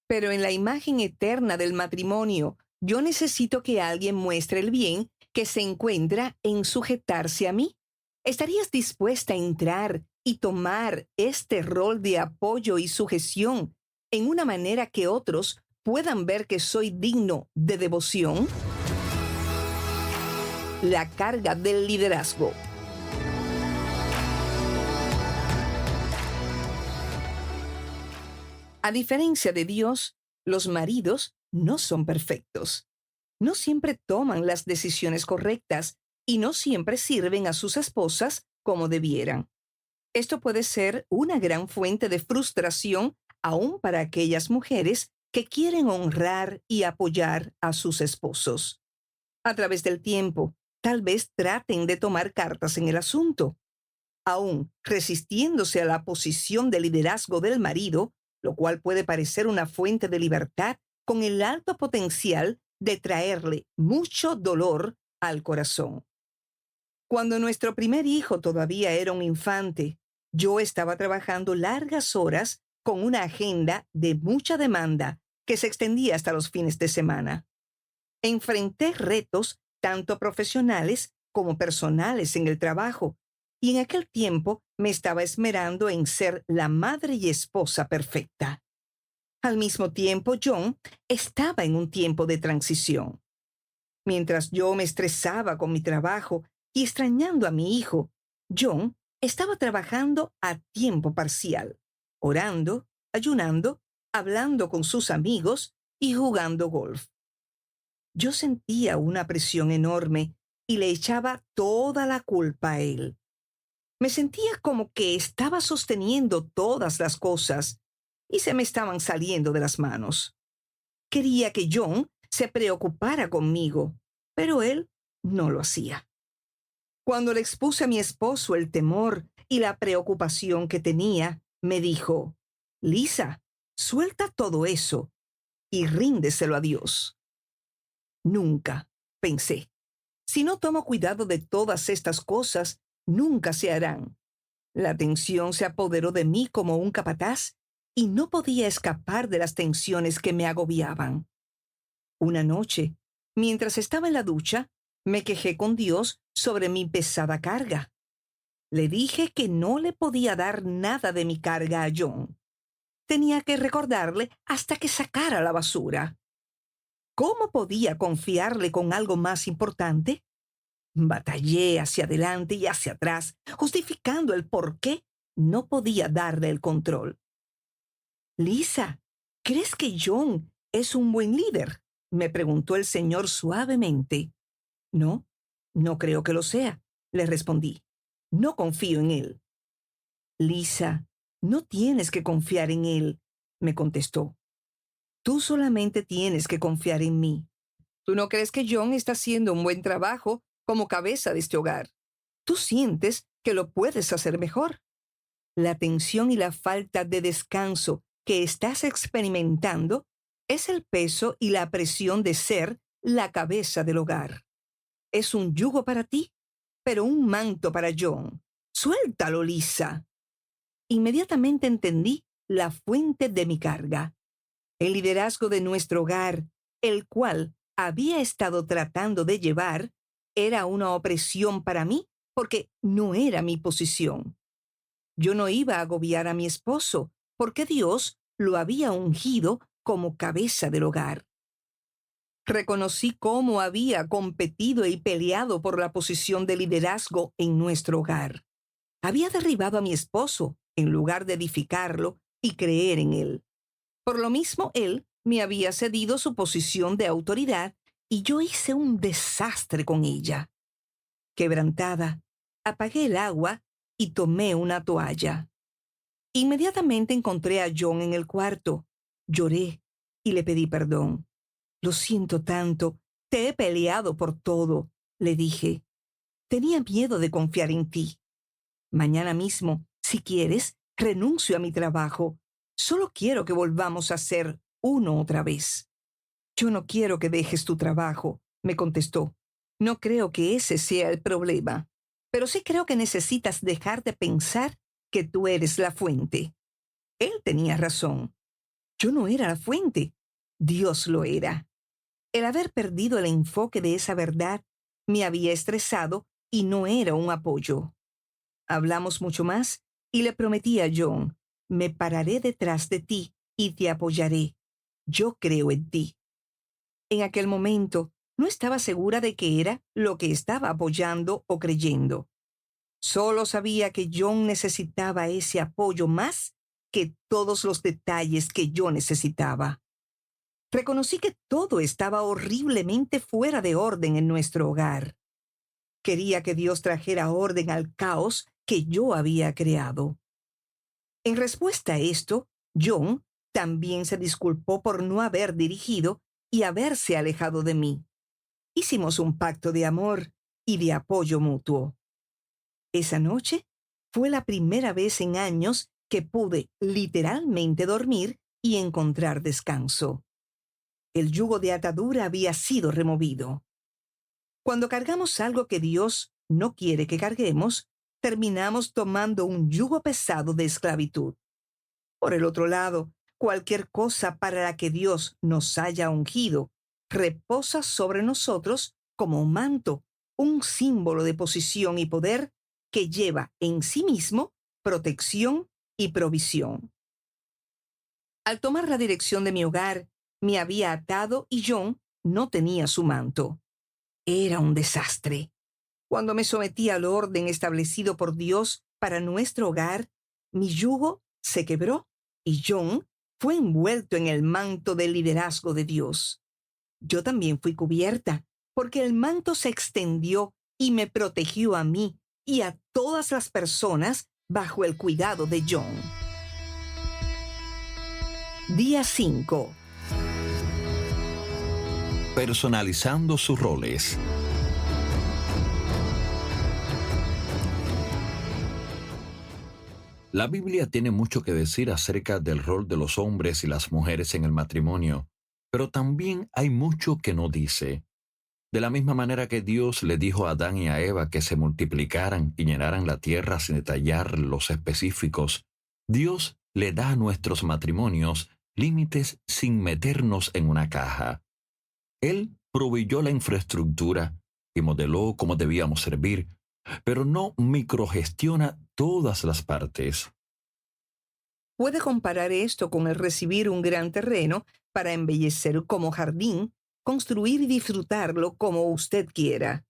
Speaker 2: Pero en la imagen eterna del matrimonio, yo necesito que alguien muestre el bien que se encuentra en sujetarse a mí. ¿Estarías dispuesta a entrar y tomar este rol de apoyo y sujeción en una manera que otros puedan ver que soy digno de devoción? La carga del liderazgo. A diferencia de Dios, los maridos no son perfectos. No siempre toman las decisiones correctas y no siempre sirven a sus esposas como debieran. Esto puede ser una gran fuente de frustración aún para aquellas mujeres que quieren honrar y apoyar a sus esposos. A través del tiempo, tal vez traten de tomar cartas en el asunto, aún resistiéndose a la posición de liderazgo del marido, lo cual puede parecer una fuente de libertad con el alto potencial de traerle mucho dolor al corazón. Cuando nuestro primer hijo todavía era un infante, yo estaba trabajando largas horas con una agenda de mucha demanda que se extendía hasta los fines de semana. Enfrenté retos tanto profesionales como personales en el trabajo, y en aquel tiempo me estaba esmerando en ser la madre y esposa perfecta. Al mismo tiempo, John estaba en un tiempo de transición. Mientras yo me estresaba con mi trabajo y extrañando a mi hijo, John estaba trabajando a tiempo parcial, orando, ayunando, hablando con sus amigos y jugando golf. Yo sentía una presión enorme y le echaba toda la culpa a él. Me sentía como que estaba sosteniendo todas las cosas y se me estaban saliendo de las manos. Quería que John se preocupara conmigo, pero él no lo hacía. Cuando le expuse a mi esposo el temor y la preocupación que tenía, me dijo: Lisa, suelta todo eso y ríndeselo a Dios. Nunca, pensé. Si no tomo cuidado de todas estas cosas, nunca se harán. La tensión se apoderó de mí como un capataz y no podía escapar de las tensiones que me agobiaban. Una noche, mientras estaba en la ducha, me quejé con Dios sobre mi pesada carga. Le dije que no le podía dar nada de mi carga a John. Tenía que recordarle hasta que sacara la basura. ¿Cómo podía confiarle con algo más importante? Batallé hacia adelante y hacia atrás, justificando el por qué no podía darle el control. Lisa, ¿crees que John es un buen líder?, me preguntó el Señor suavemente. No, no creo que lo sea, le respondí. No confío en él. Lisa, no tienes que confiar en él, me contestó. Tú solamente tienes que confiar en mí. ¿Tú no crees que John está haciendo un buen trabajo como cabeza de este hogar? Tú sientes que lo puedes hacer mejor. La tensión y la falta de descanso que estás experimentando es el peso y la presión de ser la cabeza del hogar. Es un yugo para ti, pero un manto para John. Suéltalo, Lisa. Inmediatamente entendí la fuente de mi carga. El liderazgo de nuestro hogar, el cual había estado tratando de llevar, era una opresión para mí porque no era mi posición. Yo no iba a agobiar a mi esposo porque Dios lo había ungido como cabeza del hogar. Reconocí cómo había competido y peleado por la posición de liderazgo en nuestro hogar. Había derribado a mi esposo en lugar de edificarlo y creer en él. Por lo mismo, él me había cedido su posición de autoridad y yo hice un desastre con ella. Quebrantada, apagué el agua y tomé una toalla. Inmediatamente encontré a John en el cuarto. Lloré y le pedí perdón. Lo siento tanto, te he peleado por todo, le dije. Tenía miedo de confiar en ti. Mañana mismo, si quieres, renuncio a mi trabajo. Solo quiero que volvamos a ser uno otra vez. Yo no quiero que dejes tu trabajo, me contestó. No creo que ese sea el problema, pero sí creo que necesitas dejar de pensar que tú eres la fuente. Él tenía razón. Yo no era la fuente. Dios lo era. El haber perdido el enfoque de esa verdad me había estresado y no era un apoyo. Hablamos mucho más y le prometí a John: me pararé detrás de ti y te apoyaré. Yo creo en ti. En aquel momento no estaba segura de qué era lo que estaba apoyando o creyendo. Solo sabía que John necesitaba ese apoyo más que todos los detalles que yo necesitaba. Reconocí que todo estaba horriblemente fuera de orden en nuestro hogar. Quería que Dios trajera orden al caos que yo había creado. En respuesta a esto, John también se disculpó por no haber dirigido y haberse alejado de mí. Hicimos un pacto de amor y de apoyo mutuo. Esa noche fue la primera vez en años que pude literalmente dormir y encontrar descanso. El yugo de atadura había sido removido. Cuando cargamos algo que Dios no quiere que carguemos, terminamos tomando un yugo pesado de esclavitud. Por el otro lado, cualquier cosa para la que Dios nos haya ungido reposa sobre nosotros como un manto, un símbolo de posición y poder que lleva en sí mismo protección y provisión. Al tomar la dirección de mi hogar, me había atado y John no tenía su manto. Era un desastre. Cuando me sometí al orden establecido por Dios para nuestro hogar, mi yugo se quebró y John fue envuelto en el manto del liderazgo de Dios. Yo también fui cubierta, porque el manto se extendió y me protegió a mí y a todas las personas bajo el cuidado de John. Día 5.
Speaker 1: Personalizando sus roles. La Biblia tiene mucho que decir acerca del rol de los hombres y las mujeres en el matrimonio, pero también hay mucho que no dice. De la misma manera que Dios le dijo a Adán y a Eva que se multiplicaran y llenaran la tierra sin detallar los específicos, Dios le da a nuestros matrimonios límites sin meternos en una caja. Él proveyó la infraestructura y modeló cómo debíamos servir, pero no microgestiona todas las partes.
Speaker 2: Puede comparar esto con el recibir un gran terreno para embellecer como jardín, construir y disfrutarlo como usted quiera.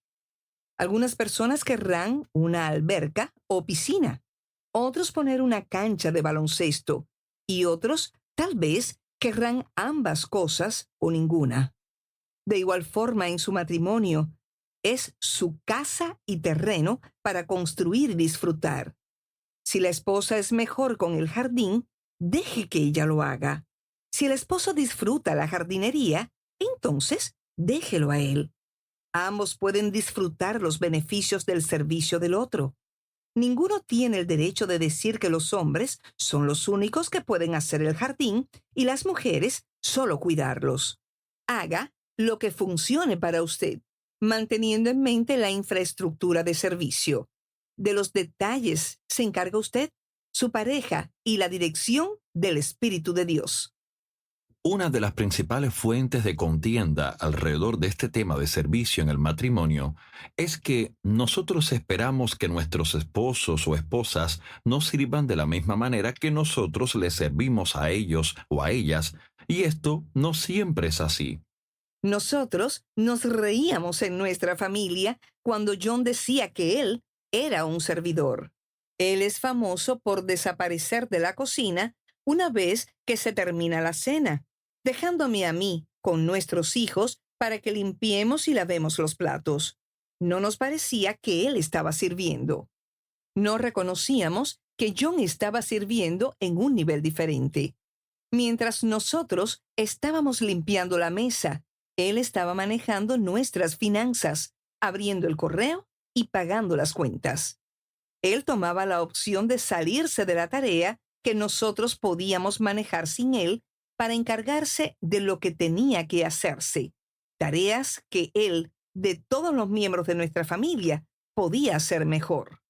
Speaker 2: Algunas personas querrán una alberca o piscina, otros poner una cancha de baloncesto y otros tal vez querrán ambas cosas o ninguna. De igual forma, en su matrimonio, es su casa y terreno para construir y disfrutar. Si la esposa es mejor con el jardín, deje que ella lo haga. Si el esposo disfruta la jardinería, entonces déjelo a él. Ambos pueden disfrutar los beneficios del servicio del otro. Ninguno tiene el derecho de decir que los hombres son los únicos que pueden hacer el jardín y las mujeres solo cuidarlos. Haga lo que funcione para usted, manteniendo en mente la infraestructura de servicio. De los detalles se encarga usted, su pareja y la dirección del Espíritu de Dios.
Speaker 1: Una de las principales fuentes de contienda alrededor de este tema de servicio en el matrimonio es que nosotros esperamos que nuestros esposos o esposas nos sirvan de la misma manera que nosotros les servimos a ellos o a ellas, y esto no siempre es así.
Speaker 2: Nosotros nos reíamos en nuestra familia cuando John decía que él era un servidor. Él es famoso por desaparecer de la cocina una vez que se termina la cena, dejándome a mí con nuestros hijos para que limpiemos y lavemos los platos. No nos parecía que él estaba sirviendo. No reconocíamos que John estaba sirviendo en un nivel diferente. Mientras nosotros estábamos limpiando la mesa, él estaba manejando nuestras finanzas, abriendo el correo y pagando las cuentas. Él tomaba la opción de salirse de la tarea que nosotros podíamos manejar sin él para encargarse de lo que tenía que hacerse, tareas que él, de todos los miembros de nuestra familia, podía hacer mejor.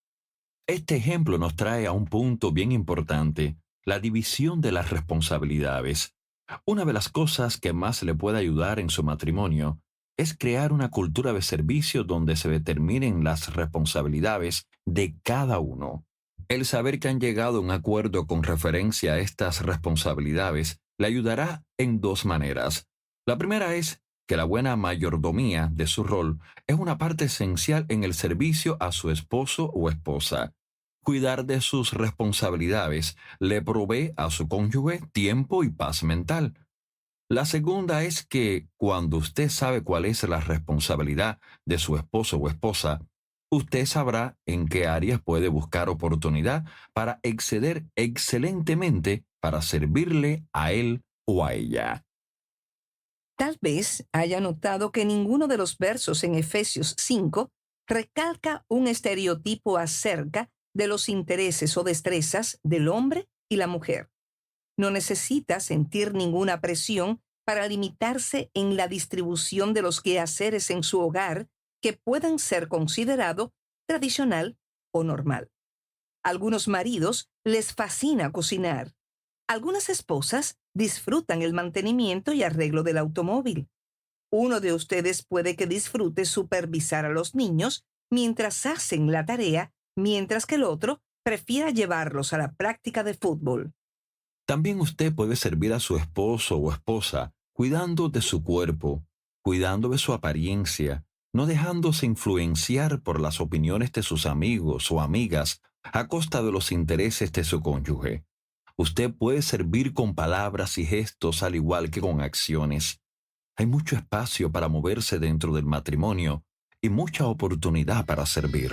Speaker 1: Este ejemplo nos trae a un punto bien importante, la división de las responsabilidades. Una de las cosas que más le puede ayudar en su matrimonio es crear una cultura de servicio donde se determinen las responsabilidades de cada uno. El saber que han llegado a un acuerdo con referencia a estas responsabilidades le ayudará en dos maneras. La primera es que la buena mayordomía de su rol es una parte esencial en el servicio a su esposo o esposa. Cuidar de sus responsabilidades le provee a su cónyuge tiempo y paz mental. La segunda es que cuando usted sabe cuál es la responsabilidad de su esposo o esposa, Usted sabrá en qué áreas puede buscar oportunidad para exceder excelentemente para servirle a él o a ella.
Speaker 2: Tal vez haya notado que ninguno de los versos en Efesios 5 recalca un estereotipo acerca de los intereses o destrezas del hombre y la mujer. No necesita sentir ninguna presión para limitarse en la distribución de los quehaceres en su hogar que puedan ser considerado tradicional o normal. Algunos maridos les fascina cocinar. Algunas esposas disfrutan el mantenimiento y arreglo del automóvil. Uno de ustedes puede que disfrute supervisar a los niños mientras hacen la tarea, mientras que el otro prefiera llevarlos a la práctica de fútbol.
Speaker 1: También usted puede servir a su esposo o esposa cuidando de su cuerpo, cuidando de su apariencia, no dejándose influenciar por las opiniones de sus amigos o amigas a costa de los intereses de su cónyuge. Usted puede servir con palabras y gestos al igual que con acciones. Hay mucho espacio para moverse dentro del matrimonio y mucha oportunidad para servir.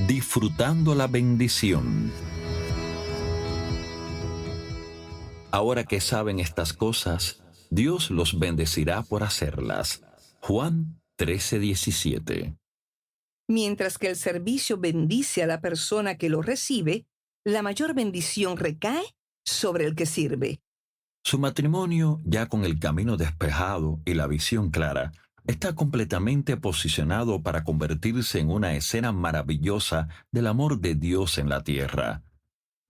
Speaker 1: Disfrutando la bendición. Ahora que saben estas cosas, Dios los bendecirá por hacerlas. Juan 13:17.
Speaker 2: Mientras que el servicio bendice a la persona que lo recibe, la mayor bendición recae sobre el que sirve.
Speaker 1: Su matrimonio, ya con el camino despejado y la visión clara, está completamente posicionado para convertirse en una escena maravillosa del amor de Dios en la tierra.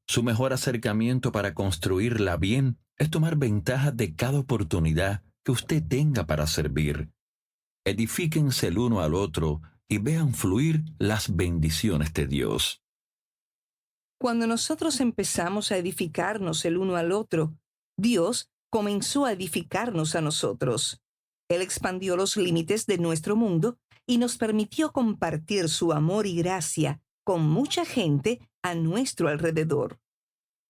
Speaker 1: Su mejor acercamiento para construirla bien es tomar ventaja de cada oportunidad que usted tenga para servir. Edifíquense el uno al otro y vean fluir las bendiciones de Dios.
Speaker 2: Cuando nosotros empezamos a edificarnos el uno al otro, Dios comenzó a edificarnos a nosotros. Él expandió los límites de nuestro mundo y nos permitió compartir su amor y gracia con mucha gente a nuestro alrededor.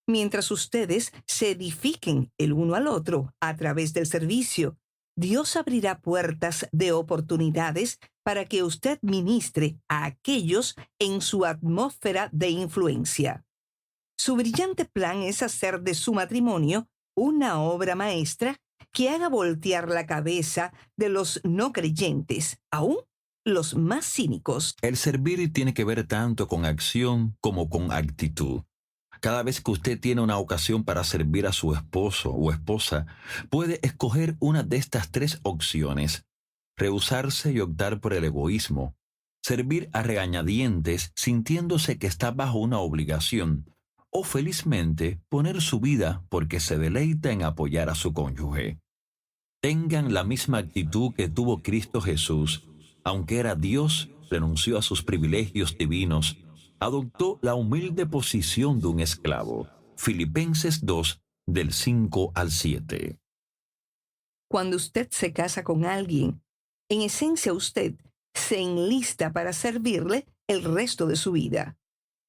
Speaker 2: Mientras ustedes se edifiquen el uno al otro a través del servicio, Dios abrirá puertas de oportunidades para que usted ministre a aquellos en su atmósfera de influencia. Su brillante plan es hacer de su matrimonio una obra maestra que haga voltear la cabeza de los no creyentes, aún los más cínicos.
Speaker 1: El servir tiene que ver tanto con acción como con actitud. Cada vez que usted tiene una ocasión para servir a su esposo o esposa, puede escoger una de estas tres opciones: rehusarse y optar por el egoísmo, servir a regañadientes sintiéndose que está bajo una obligación, o felizmente poner su vida porque se deleita en apoyar a su cónyuge. Tengan la misma actitud que tuvo Cristo Jesús. Aunque era Dios, renunció a sus privilegios divinos, adoptó la humilde posición de un esclavo. Filipenses 2, del 5 al 7.
Speaker 2: Cuando usted se casa con alguien, en esencia usted se enlista para servirle el resto de su vida.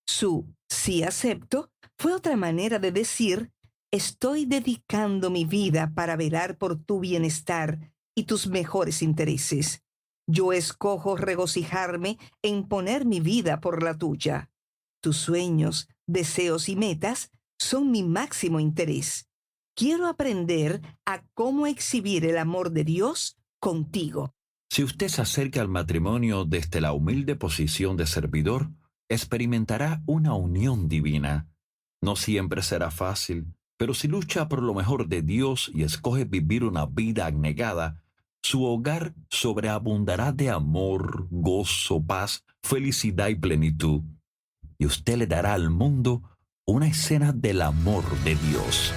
Speaker 2: Su sí acepto fue otra manera de decir: estoy dedicando mi vida para velar por tu bienestar y tus mejores intereses. Yo escojo regocijarme en poner mi vida por la tuya. Tus sueños, deseos y metas son mi máximo interés. Quiero aprender a cómo exhibir el amor de Dios contigo.
Speaker 1: Si usted se acerca al matrimonio desde la humilde posición de servidor, experimentará una unión divina. No siempre será fácil, pero si lucha por lo mejor de Dios y escoge vivir una vida abnegada, su hogar sobreabundará de amor, gozo, paz, felicidad y plenitud. Y usted le dará al mundo una escena del amor de Dios.